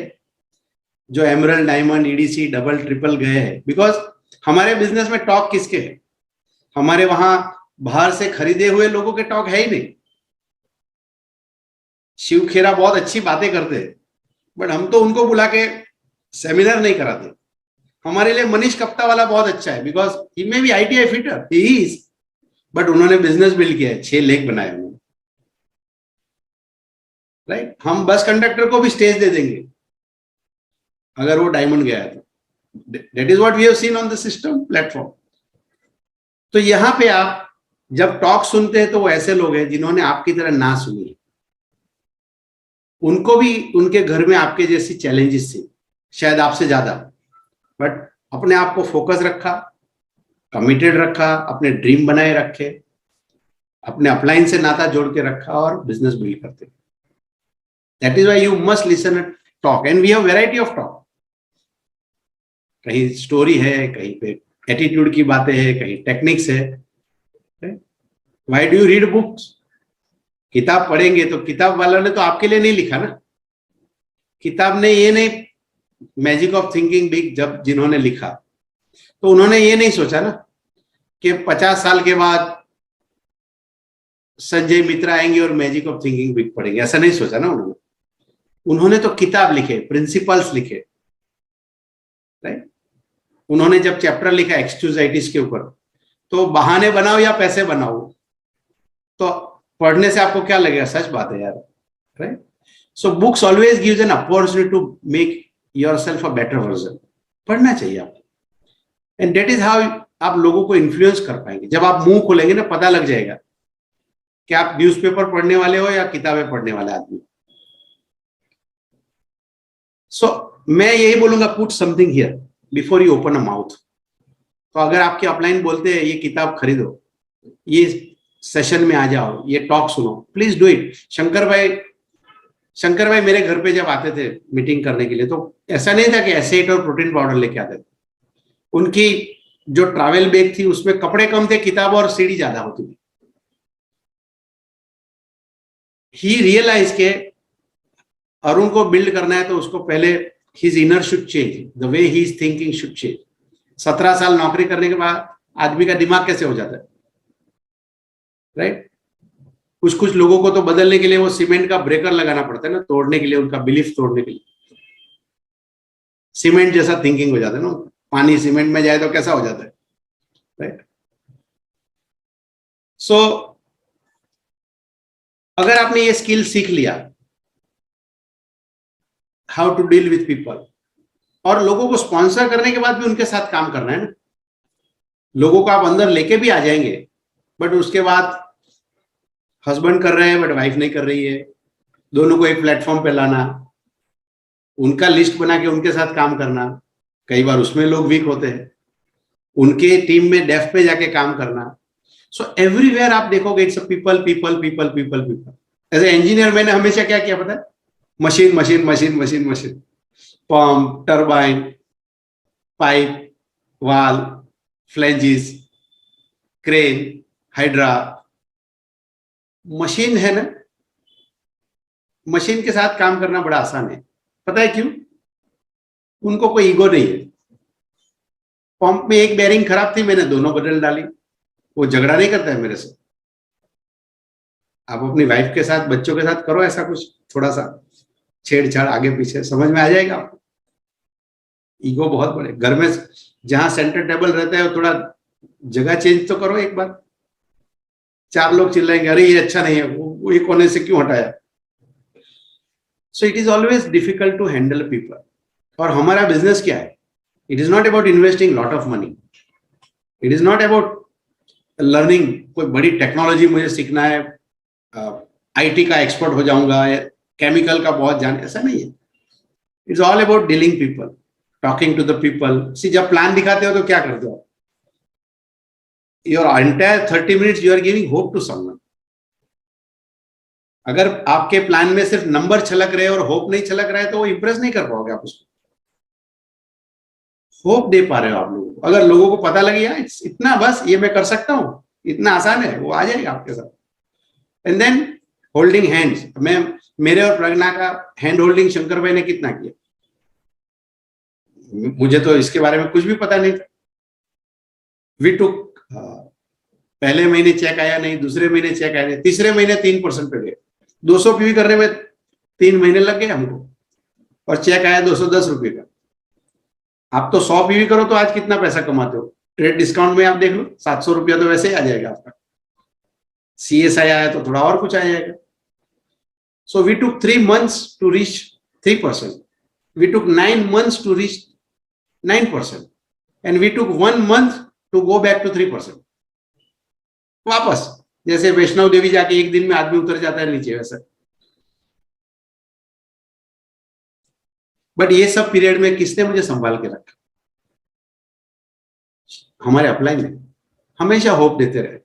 जो emerald, diamond, EDC, double, triple गए हैं। बिकॉज हमारे बिजनेस में टॉक किसके है? हमारे वहां बाहर से खरीदे हुए लोगों के टॉक है ही नहीं। शिव खेरा बहुत अच्छी बातें करते हैं, बट हम तो उनको बुला के सेमिनार नहीं कराते। हमारे लिए मनीष कप्ता वाला बहुत अच्छा है, because he may be ITI fitter, he is, but उन्होंने बिजनेस बिल्ड किया है, 6 लेख बनाए उन्होंने, राइट? हम बस कंडक्टर को भी स्टेज दे देंगे अगर वो डायमंड गया है तो। That is what we have seen on the system platform. तो यहां पे आप जब टॉक सुनते हैं तो वो ऐसे लोग हैं जिन्होंने आपकी तरह ना सुनी है, उनको भी उनके घर में आपके जैसी चैलेंजेस थी, शायद आपसे ज्यादा, बट अपने आप को फोकस रखा, कमिटेड रखा, अपने ड्रीम बनाए रखे, अपने अपलाइन से नाता जोड़ के रखा और बिजनेस बिल्ड करते। That is why you must listen and talk, and we have variety of talk. कहीं स्टोरी है, कहीं पे एटीट्यूड की बातें हैं, कहीं टेक्निक्स है। Why do you read books? किताब पढ़ेंगे तो किताब वालों ने तो आपके लिए नहीं लिखा ना। किताब ने ये नहीं, मैजिक ऑफ थिंकिंग बिग जब जिन्होंने लिखा तो उन्होंने ये नहीं सोचा ना कि 50 साल के बाद संजय मित्रा आएंगे और मैजिक ऑफ थिंकिंग बिग पढ़ेंगे, ऐसा नहीं सोचा ना उन्होंने। उन्होंने तो किताब लिखे, प्रिंसिपल्स लिखे, राइट? उन्होंने जब चैप्टर लिखा एक्सक्यूजाइटिस के ऊपर, तो बहाने बनाओ या पैसे बनाओ, तो पढ़ने से आपको क्या लगेगा? सच बात है यार, right? So books always gives an opportunity to make yourself a better version. पढ़ना चाहिए आपको, एंड दैट इज हाउ आप लोगों को इन्फ्लुएंस कर पाएंगे। जब आप मुंह खोलेंगे ना, पता लग जाएगा कि आप न्यूज़पेपर पढ़ने वाले हो या किताबें पढ़ने वाले आदमी। सो मैं यही बोलूंगा, put something here before you open a mouth. तो अगर आपके अपलाइन बोलते हैं ये किताब खरीदो, ये सेशन में आ जाओ, ये टॉक सुनो, प्लीज डू इट। शंकर भाई मेरे घर पे जब आते थे मीटिंग करने के लिए, तो ऐसा नहीं था कि एसेट और प्रोटीन पाउडर लेके आते थे। उनकी जो ट्रैवल बैग थी उसमें कपड़े कम थे, किताब और सीडी ज्यादा होती थी। ही रियलाइज के अरुण को बिल्ड करना है तो उसको पहले his inner should change, the way he is thinking should change. 17 साल नौकरी करने के बाद आदमी का दिमाग कैसे हो जाता है, राइट? कुछ कुछ लोगों को तो बदलने के लिए वो सीमेंट का ब्रेकर लगाना पड़ता है ना, तोड़ने के लिए, उनका बिलीफ तोड़ने के लिए। सीमेंट जैसा थिंकिंग हो जाता है ना, पानी सीमेंट में जाए तो कैसा हो जाता है, राइट? सो अगर आपने ये स्किल सीख लिया, how to deal with people, और लोगों को स्पॉन्सर करने के बाद भी उनके साथ काम करना है ना। लोगों को आप अंदर लेके भी आ जाएंगे, बट उसके बाद हस्बैंड कर रहे हैं बट वाइफ नहीं कर रही है, दोनों को एक प्लेटफॉर्म पे लाना, उनका लिस्ट बना के उनके साथ काम करना। कई बार उसमें लोग वीक होते हैं, उनके टीम में डेफ पे जाके काम करना। सो एवरीवेयर आप देखोगे it's people people people people people. As an engineer मैंने हमेशा क्या किया पता है? Machine machine machine machine machine, pump, turbine, pipe, valve, flanges, crane, hydra. Machine है ना, मशीन के साथ काम करना बड़ा आसान है। पता है क्यों? उनको कोई ईगो नहीं है। पंप में एक बेरिंग खराब थी, मैंने दोनों बदल डाली, वो झगड़ा नहीं करता है मेरे से। आप अपनी वाइफ के साथ, बच्चों के साथ करो ऐसा कुछ, थोड़ा सा छेड़छाड़ आगे पीछे, समझ में आ जाएगा आपको। ईगो बहुत बड़े घर में, जहां सेंटर टेबल रहता है थोड़ा जगह चेंज तो करो एक बार। 4 लोग चिल्लाएंगे अरे ये अच्छा नहीं है, वो ये कोने से क्यों हटाया। So it is always difficult to handle people. और हमारा बिजनेस क्या है? It is not about investing lot of money, it is not about learning कोई बड़ी टेक्नोलॉजी मुझे सीखना है, आईटी का एक्सपर्ट हो जाऊंगा, केमिकल का बहुत जान, ऐसा नहीं है। It's all about dealing people, talking to the people. See जब प्लान दिखाते हो तो क्या करते हो? Your entire 30 minutes you are giving hope to someone. अगर आपके प्लान में सिर्फ नंबर छलक रहे और होप नहीं छलक रहा है तो वो इंप्रेस नहीं कर पाओगे आप उसको। होप दे पा रहे हो आप लोगों को। अगर लोगों को पता लगे यार इतना बस ये मैं कर सकता हूं, इतना आसान है, वो आ जाएगा आपके साथ। And then holding hands. मैं, मेरे और प्रज्ञा का हैंड होल्डिंग शंकर भाई ने कितना किया, मुझे तो इसके बारे में कुछ भी पता नहीं था। वी टुक, पहले महीने चेक आया नहीं, दूसरे महीने चेक आया नहीं, तीसरे महीने 3% पे गए। 200 पीवी करने में 3 महीने लग गए हमको, और चेक आया 210 रुपए का। आप तो 100 पीवी करो तो आज कितना पैसा कमाते हो? ट्रेड डिस्काउंट में आप देख लो, 700 रुपया तो वैसे ही आ जाएगा आपका। CSI आया तो थोड़ा और कुछ आ जाएगा। So we took 3 months to reach 3%, we took 9 months to reach 9%, and we took 1 month to go back to 3%। वापस, जैसे वैष्णव देवी जाके एक दिन में आदमी उतर जाता है नीचे, वैसा। बट ये सब पीरियड में किसने मुझे संभाल के रखा? हमारे अपलाइन ने हमेशा होप देते रहे।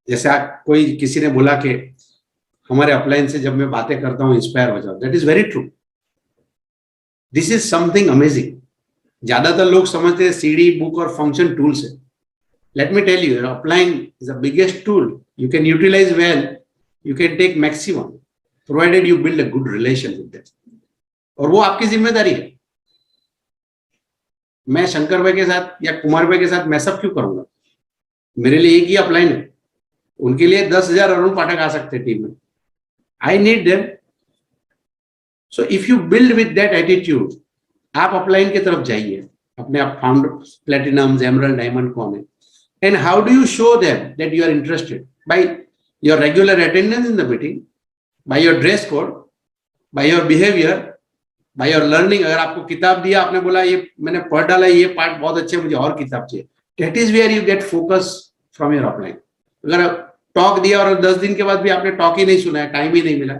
जैसे कोई किसी ने बोला कि हमारे अपलाइन से जब मैं बातें करता हूं इंस्पायर हो जाओ, that is very true. This is something amazing. ज्यादातर लोग समझते हैं सीडी, बुक और फंक्शन टूल्स है। Let me tell you, your upline is the biggest tool. You can utilize well, you can take maximum, provided you build a good relation with them. और वो आपकी जिम्मेदारी है। मैं शंकर भाई के साथ या कुमार भाई के साथ मैं सब क्यों करूंगा? मेरे लिए एक ही अपलाइन है, उनके लिए 10,000 अरुण पाठक आ सकते हैं टीम में। I need them. So if you build with that attitude, आप अपलाइन की तरफ जाइए, अपने आप फाउंड प्लेटिनम, एमरल्ड, डायमंड कौन है, and how do you show them that you are interested? By your regular attendance in the meeting, by your dress code, by your behaviour, by your learning. अगर आपको किताब दिया, आपने बोला ये मैंने पढ़ डाला, ये पार्ट बहुत अच्छे, मुझे और किताब चाहिए, that is where you get focus from your upline. अगर टॉक दिया और 10 दिन के बाद भी आपने टॉक ही नहीं सुना है, टाइम ही नहीं मिला,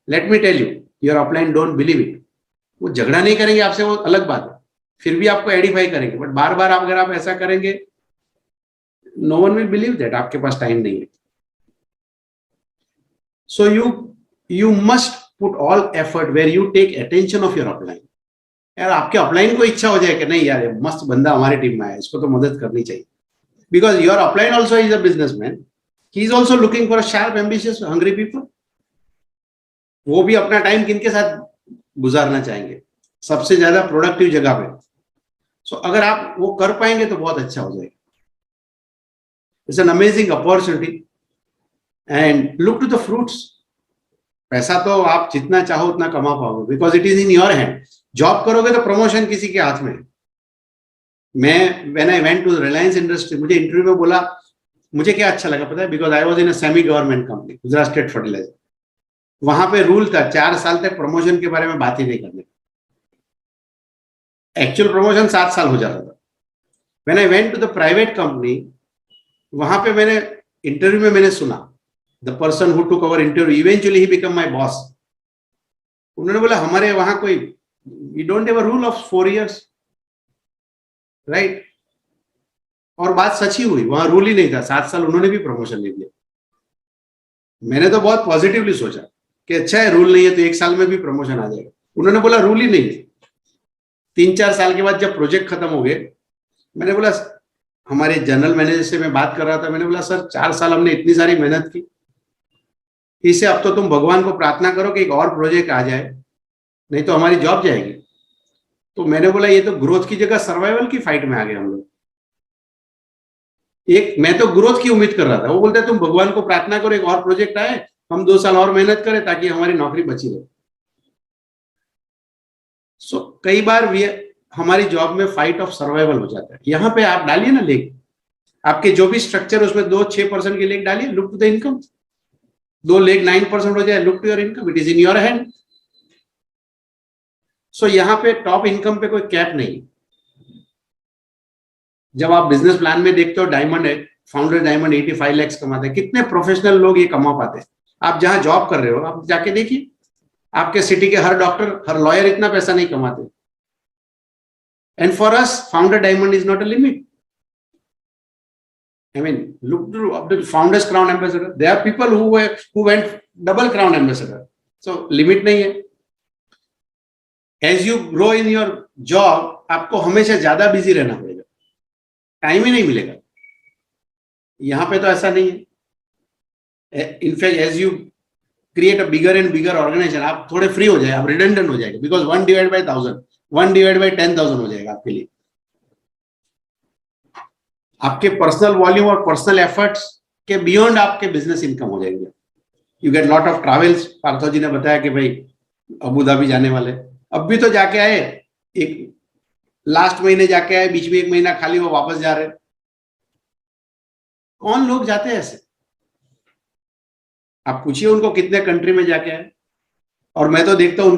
let me tell you, your upline don't believe it. वो झगड़ा नहीं करेंगे आपसे, वो अलग बात है, फिर भी आपको एडिफाई करेंगे, बट बार बार अगर आप ऐसा करेंगे, no one will believe that आपके पास टाइम नहीं है। So you must put all effort where you take attention of your upline. यार आपके अपलाइन को इच्छा हो जाए कि नहीं यार, मस्त बंदा हमारी टीम में आया, इसको तो मदद करनी चाहिए, because your upline also is a businessman, he is also looking for a sharp, ambitious, hungry people. वो भी अपना टाइम किनके साथ गुजारना चाहेंगे? सबसे ज्यादा प्रोडक्टिव जगह पे। सो अगर आप वो कर पाएंगे तो बहुत अच्छा हो जाएगा। It's an amazing opportunity and look to the fruits. पैसा तो आप जितना चाहो उतना कमा पाओगे, because it is in your hand. Job करोगे तो प्रमोशन किसी के हाथ में। मैं when I went to Reliance industry, मुझे इंटरव्यू में बोला, मुझे क्या अच्छा लगा पता है, because I was in a semi government company, Gujarat state fertilizer. वहां पे रूल था 4 साल तक प्रमोशन के बारे में बात ही नहीं करने। एक्चुअल प्रमोशन 7 साल हो जाता था। When I went to the private company, वहां पे मैंने इंटरव्यू में मैंने सुना, the person who took our interview eventually he become my boss. उन्होंने बोला हमारे वहां कोई, we don't have a rule of 4 years, right? और बात सच ही हुई, वहां रूल ही नहीं था, 7 साल उन्होंने भी प्रमोशन नहीं दिया। मैंने तो बहुत पॉजिटिवली सोचा कि अच्छा है, रूल नहीं है तो 1 साल में भी प्रमोशन आ जाएगा। उन्होंने बोला रूल ही नहीं है। 3-4 साल के बाद जब प्रोजेक्ट खत्म हो गए, मैंने बोला, हमारे जनरल मैनेजर से मैं बात कर रहा था, मैंने बोला सर 4 साल हमने इतनी सारी मेहनत की, इसे अब तो तुम भगवान को प्रार्थना करो कि एक और प्रोजेक्ट आ जाए, नहीं तो हमारी जॉब जाएगी। तो मैंने बोला ये तो ग्रोथ की जगह सर्वाइवल की फाइट में आ गए हम लोग। मैं तो ग्रोथ की उम्मीद कर रहा था, वो बोलते तुम भगवान को प्रार्थना करो एक और प्रोजेक्ट आए, हम 2 साल और मेहनत करें ताकि हमारी नौकरी बची रहे। सो कई बार हमारी जॉब में फाइट ऑफ सर्वाइवल हो जाता है। यहाँ पे आप डालिए ना लेग, आपके जो भी स्ट्रक्चर उसमें 2-6% के लेग डालिए, look to the income. 2 leg 9% हो जाए, look to your income, it is in your hand. So यहाँ पे टॉप इनकम पे कोई कैप नहीं। जब आप बिजनेस प्लान में देखते हो डायमंड है, फाउंडर डायमंड 85 लाख कमाते हैं, कितने प्रोफेशनल लोग ये कमा पाते हैं? आप जहां जॉब कर रहे हो, आप जाके देखिए, आपके सिटी के हर डॉक्टर, हर लॉयर इतना पैसा नहीं कमाते। And for us founder diamond is not a limit. I mean, look to the founders crown ambassador. There are people who went double crown ambassador. So limit नहीं है। As you grow in your job, आपको हमेशा ज्यादा busy रहना पड़ेगा, time ही नहीं मिलेगा। यहाँ पे तो ऐसा नहीं है। In fact as you create a bigger and bigger organisation, आप थोड़े फ्री हो जाए, आप रिडंडेंट हो जाएगा, बिकॉज 1/1000, 1/10,000 हो जाएगा आपके लिए। आपके पर्सनल वॉल्यूम और पर्सनल एफर्ट्स के बियॉन्ड आपके बिजनेस इनकम हो जाएंगे। You get lot of travels. Partho ji ने बताया कि भाई अबू धाबी जाने वाले, अब भी तो जाके आए, एक लास्ट महीने जाके आए, बीच में 1 महीना खाली, वो वापस जा रहे। कौन लोग जाते हैं ऐसे? आप पूछिए उनको कितने कंट्री में जाके आए। और मैं तो देखता हूं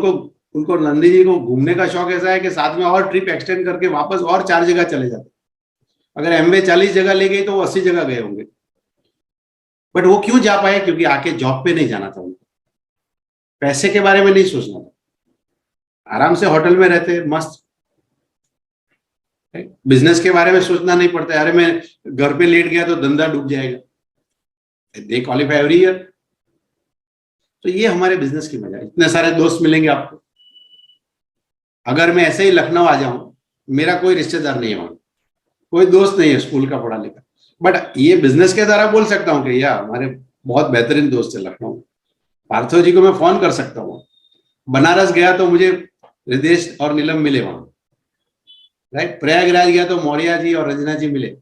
उनको नंदी जी को घूमने का शौक ऐसा है कि साथ में और ट्रिप एक्सटेंड करके वापस और 4 जगह चले जाते। अगर एमवे 40 जगह ले गई तो वो 80 जगह गए होंगे। बट वो क्यों जा पाए? क्योंकि आके जॉब पे नहीं जाना था उनको, पैसे के बारे में नहीं सोचना था, आराम से होटल में रहते मस्त। बिजनेस के बारे में सोचना नहीं पड़ता, अरे मैं घर पे लेट गया तो धंधा डूब जाएगा। They qualify every year. तो ये हमारे बिजनेस की मजा है। इतने सारे दोस्त मिलेंगे आपको। अगर मैं ऐसे ही लखनऊ आ जाऊं, मेरा कोई रिश्तेदार नहीं है वहां, कोई दोस्त नहीं है स्कूल का पढ़ा लिखा, बट ये बिजनेस के द्वारा बोल सकता हूँ कि यार हमारे बहुत बेहतरीन दोस्त है लखनऊ। पार्थो जी को मैं फोन कर सकता हूँ। बनारस गया तो मुझे रिदेश और नीलम मिले वहां, राइट? प्रयागराज गया तो मौर्या जी और रंजना जी मिले।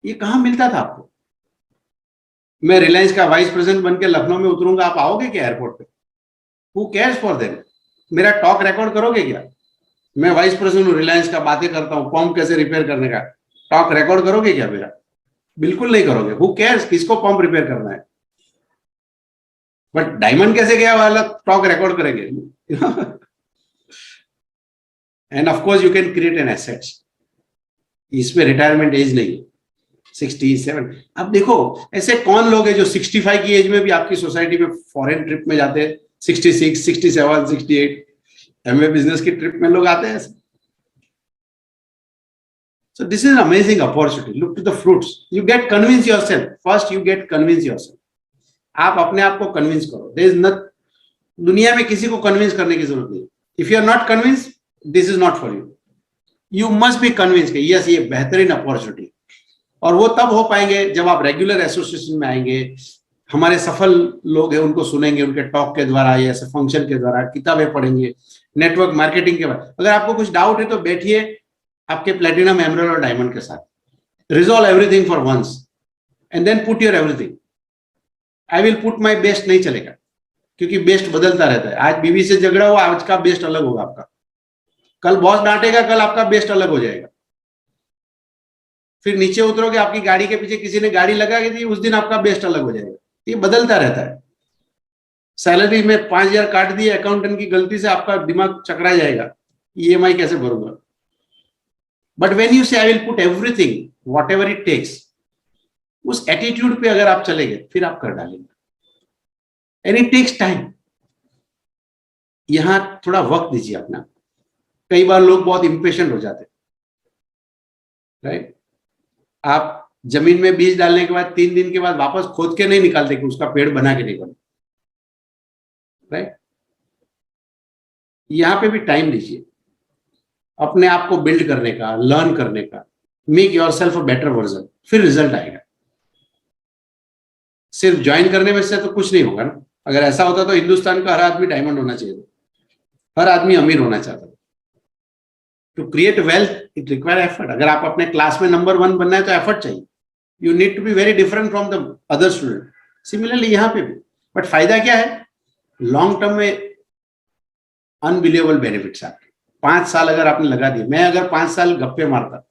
ये कहाँ मिलता था आपको? मैं रिलायंस का वाइस प्रेसिडेंट बन के लखनऊ में उतरूंगा, आप आओगे क्या एयरपोर्ट पे? Who cares for them? मेरा टॉक रिकॉर्ड करोगे क्या? मैं वाइस प्रेसिडेंट हूँ रिलायंस का, बातें करता हूँ पंप कैसे रिपेयर करने का, टॉक रिकॉर्ड करोगे क्या मेरा? बिल्कुल नहीं करोगे। हु केयर्स किसको पंप रिपेयर करना है? बट डायमंड कैसे गया वाला टॉक रिकॉर्ड करेंगे। End of course you can create an assets, इसमें रिटायरमेंट एज नहीं, 67। अब देखो ऐसे कौन लोग हैं जो 65 की एज में भी आपकी सोसाइटी में फॉरेन ट्रिप में जाते हैं, 66, 67, 68 एमवे बिजनेस की ट्रिप में लोग आते हैं। So this is an amazing opportunity. Look to the fruits. You get convince yourself. First you get convince yourself. आप अपने आप को कन्विंस करो। There is not, दुनिया में किसी को कन्विंस करने की जरूरत नहीं। If you are not convinced, this is not for you. You must be convinced कि yes ये बेहतरीन अपॉर्चुनिटी। और वो तब हो पाएंगे जब आप रेगुलर एसोसिएशन में आएंगे, हमारे सफल लोग हैं उनको सुनेंगे, उनके टॉक के द्वारा या ऐसे फंक्शन के द्वारा, किताबें पढ़ेंगे, नेटवर्क मार्केटिंग के बाद। अगर आपको कुछ डाउट है तो बैठिए आपके प्लेटिनम, एमराल्ड और डायमंड के साथ, resolve everything for once and then put your everything. I will put my best नहीं चलेगा, क्योंकि बेस्ट बदलता रहता है। आज बीवी से झगड़ा हुआ, आज का बेस्ट अलग होगा आपका, कल बॉस डांटेगा, कल आपका बेस्ट अलग हो जाएगा। फिर नीचे उतरोगे, आपकी गाड़ी के पीछे किसी ने गाड़ी लगा के दी, उस दिन आपका बेस्ट अलग हो जाएगा। ये बदलता रहता है। सैलरी में 5,000 काट दिए अकाउंटेंट की गलती से, आपका दिमाग चकरा जाएगा, ईएमआई कैसे भरूंगा। But when you say I will put everything whatever it takes, उस एटीट्यूड पे अगर आप चलेंगे फिर आप कर डालेंगे। And it takes time. यहां थोड़ा वक्त दीजिए अपना। कई बार लोग बहुत इंपेशेंट हो जाते हैं, राइट? आप जमीन में बीज डालने के बाद 3 दिन के बाद वापस खोद के नहीं निकालते कि उसका पेड़ बना के निकले, राइट? यहां पे भी टाइम दीजिए अपने आप को बिल्ड करने का, लर्न करने का। Make yourself a better version, फिर रिजल्ट आएगा। सिर्फ ज्वाइन करने में से तो कुछ नहीं होगा ना। अगर ऐसा होता तो हिंदुस्तान का हर आदमी डायमंड होना चाहिए, हर आदमी अमीर होना चाहता। To create wealth it require effort. अगर आप अपने क्लास में नंबर 1 बनना है तो एफर्ट चाहिए। You need to be very different from the other student. Similarly यहाँ पे भी। बट फायदा क्या है? लॉन्ग टर्म में अनबिलीवेबल बेनिफिट्स आपके। 5 साल अगर आपने लगा दिए, मैं अगर 5 साल गप्पे मारता,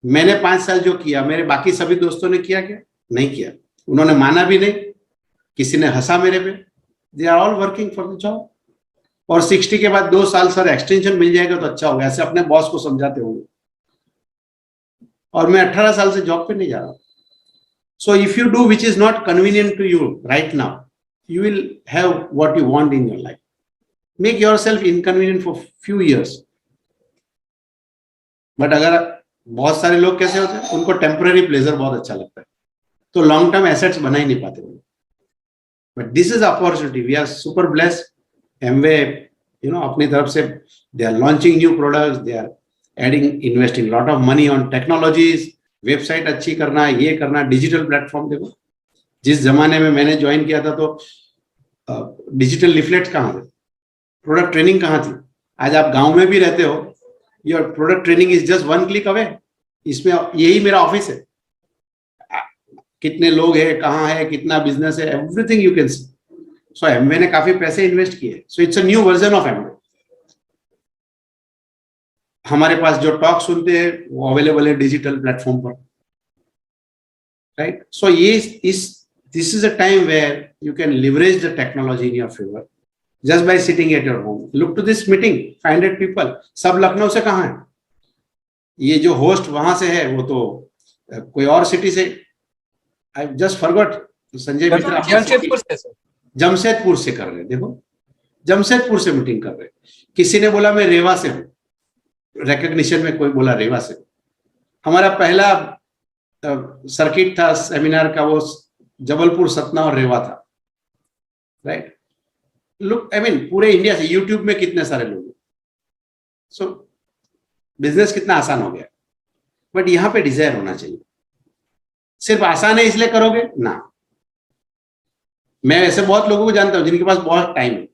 मैंने 5 साल जो किया, मेरे बाकी सभी दोस्तों ने किया क्या? नहीं किया। उन्होंने माना भी नहीं, किसी ने हंसा मेरे पे। They are all working for the job. और 60 के बाद 2 साल सर एक्सटेंशन मिल जाएगा तो अच्छा होगा, ऐसे अपने बॉस को समझाते होंगे। और मैं 18 साल से जॉब पे नहीं जा रहा। So if you do which is not convenient to you right now, you will have what you want in your life. Make yourself inconvenient for few years. But अगर बहुत सारे लोग कैसे होते हैं, उनको टेम्पररी प्लेजर बहुत अच्छा लगता है, तो लॉन्ग टर्म एसेट्स बना ही नहीं पाते। But this is opportunity. We are super blessed. Amway अपनी तरफ से they are launching new products, they are adding, investing lot of money on technologies, website अच्छी करना, ये करना, डिजिटल प्लेटफॉर्म। देखो जिस जमाने में मैंने ज्वाइन किया था तो डिजिटल लिफलेट्स कहाँ थे, प्रोडक्ट ट्रेनिंग कहाँ थी? आज आप गांव में भी रहते हो, your product training is just 1 click away. इसमें यही मेरा ऑफिस है। कितने लोग हैं, कहाँ है, कितना बिजनेस है, everything you can see. So Amway ने काफी पैसे इन्वेस्ट किए। So it's a new version of Amway. हमारे पास जो टॉक सुनते हैं वो अवेलेबल है डिजिटल प्लेटफॉर्म पर, right? So this is a time where you can leverage the technology in your favor just by sitting at your home. Look to this meeting, 500 people, सब लखनऊ से कहाँ है? ये जो होस्ट वहां से है वो तो कोई और सिटी से, I just forgot, Sanjay Mitra Jamshedpur से कर रहे हैं। देखो जमशेदपुर से मीटिंग कर रहे हैं। किसी ने बोला मैं रेवा से हूँ, रिकॉग्निशन में कोई बोला रेवा से। हमारा पहला सर्किट था सेमिनार का, वो जबलपुर, सतना और रेवा था, राइट? लुक, आई मीन पूरे इंडिया से, यूट्यूब में कितने सारे लोग। सो बिजनेस कितना आसान हो गया। बट यहां पे डिजायर होना चाहिए। सिर्फ आसान है इसलिए करोगे ना। मैं ऐसे बहुत लोगों को जानता हूं जिनके पास बहुत टाइम है,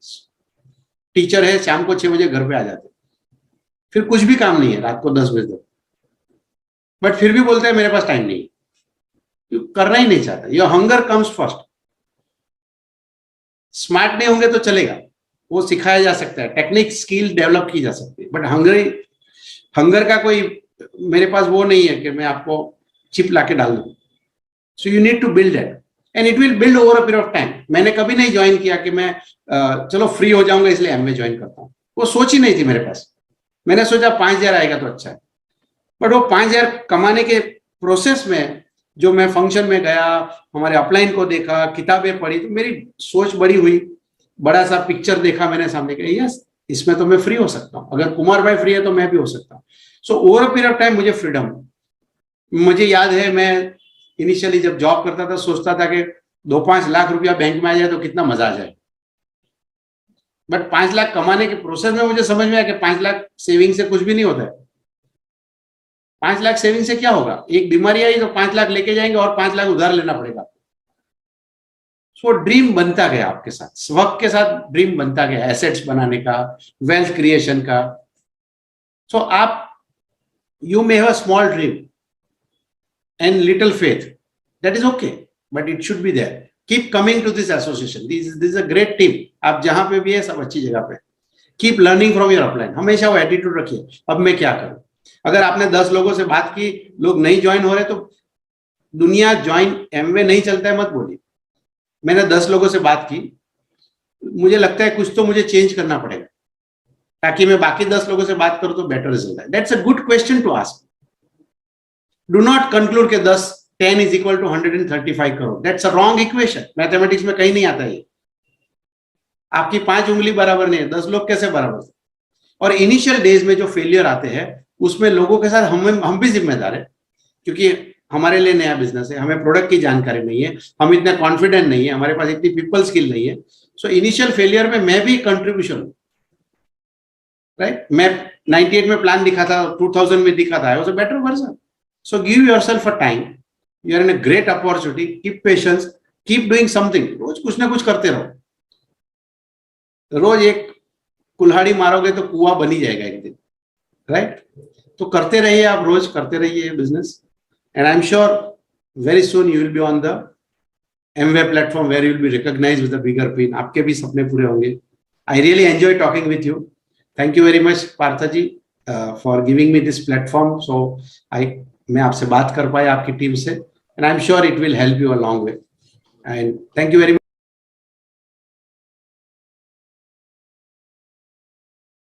टीचर है, शाम को 6 बजे घर पे आ जाते, फिर कुछ भी काम नहीं है रात को 10 बजे तक, बट फिर भी बोलते हैं मेरे पास टाइम नहीं है। करना ही नहीं चाहता। Your hunger comes first. Smart नहीं होंगे तो चलेगा, वो सिखाया जा सकता है, टेक्निक स्किल डेवलप की जा सकती है, बट हंगर का कोई मेरे पास वो नहीं है कि मैं आपको चिप लाके डाल दूं. So you need to build it and it will build over a period of time. मैंने कभी नहीं ज्वाइन किया कि मैं चलो फ्री हो जाऊंगा इसलिए एमवे ज्वाइन करता हूँ. वो सोच ही नहीं थी मेरे पास. मैंने सोचा 5,000 आएगा तो अच्छा है, बट वो 5,000 कमाने के प्रोसेस में जो मैं फंक्शन में गया, हमारे अपलाइन को देखा, किताबें पढ़ी, तो मेरी सोच बड़ी हुई, बड़ा सा पिक्चर देखा मैंने सामने के. यस, इसमें तो मैं फ्री हो सकता हूँ. अगर कुमार भाई फ्री है तो मैं भी हो सकता हूँ. So over a period of time मुझे फ्रीडम. मुझे याद है मैं इनिशियली जब जॉब करता था सोचता था कि 2-5 लाख रुपया बैंक में आ जाए तो कितना मजा आ जाए, बट 5 लाख कमाने के प्रोसेस में मुझे समझ में आया कि 5 लाख सेविंग से कुछ भी नहीं होता है. 5 लाख सेविंग से क्या होगा? एक बीमारी आई तो 5 लाख लेके जाएंगे और 5 लाख उधार लेना पड़ेगा. सो ड्रीम बनता गया आपके साथ, वक्त के साथ ड्रीम बनता गया, एसेट्स बनाने का, वेल्थ क्रिएशन का. सो आप you may have a small dream and little faith, that is okay, but it should be there. Keep coming to this association. This is a great team. आप जहां पे भी है सब अच्छी जगह पे. Keep learning from your upline. हमेशा वो एटीट्यूड रखिए, अब मैं क्या करूं. अगर आपने 10 लोगों से बात की, लोग नहीं ज्वाइन हो रहे, तो दुनिया ज्वाइन एमवे नहीं चलता है मत बोलिए. मैंने 10 लोगों से बात की, मुझे लगता है कुछ तो मुझे चेंज करना पड़ेगा ताकि मैं बाकी 10 लोगों से बात करूं तो बेटर रिजल्ट है. That's a good question to ask. Do not conclude कि 10 is equal to 135 crore. That's a wrong equation. Mathematics में कहीं नहीं आता ये. आपकी 5 उंगली बराबर नहीं है, 10 लोग कैसे बराबर. और इनिशियल डेज में जो फेलियर आते हैं उसमें लोगों के साथ हम भी जिम्मेदार है, क्योंकि हमारे लिए नया बिजनेस है, हमें प्रोडक्ट की जानकारी नहीं है, हम इतने कॉन्फिडेंट नहीं है, हमारे पास इतनी पीपल स्किल नहीं है. सो इनिशियल फेलियर में मैं भी कंट्रीब्यूशन हूँ, राइट. मैं 98 में प्लान दिखा था, 2000 में दिखा था, I was a better version. So give yourself a time. You are in a great opportunity. Keep patience. Keep doing something. रोज कुछ ना कुछ करते रहो. रोज एक कुल्हाड़ी मारोगे तो कुआं बन ही जाएगा एक दिन, राइट. तो करते रहिए, आप रोज करते रहिए business, and I am sure very soon you will be on the Amway platform where you will be recognised with a bigger pin. आपके भी सपने पूरे होंगे. I really enjoy talking with you. Thank you very much Partha ji for giving me this platform. So मैं आपसे बात कर पाया आपकी टीम से, and I am sure it will help you a long way. And thank you very much.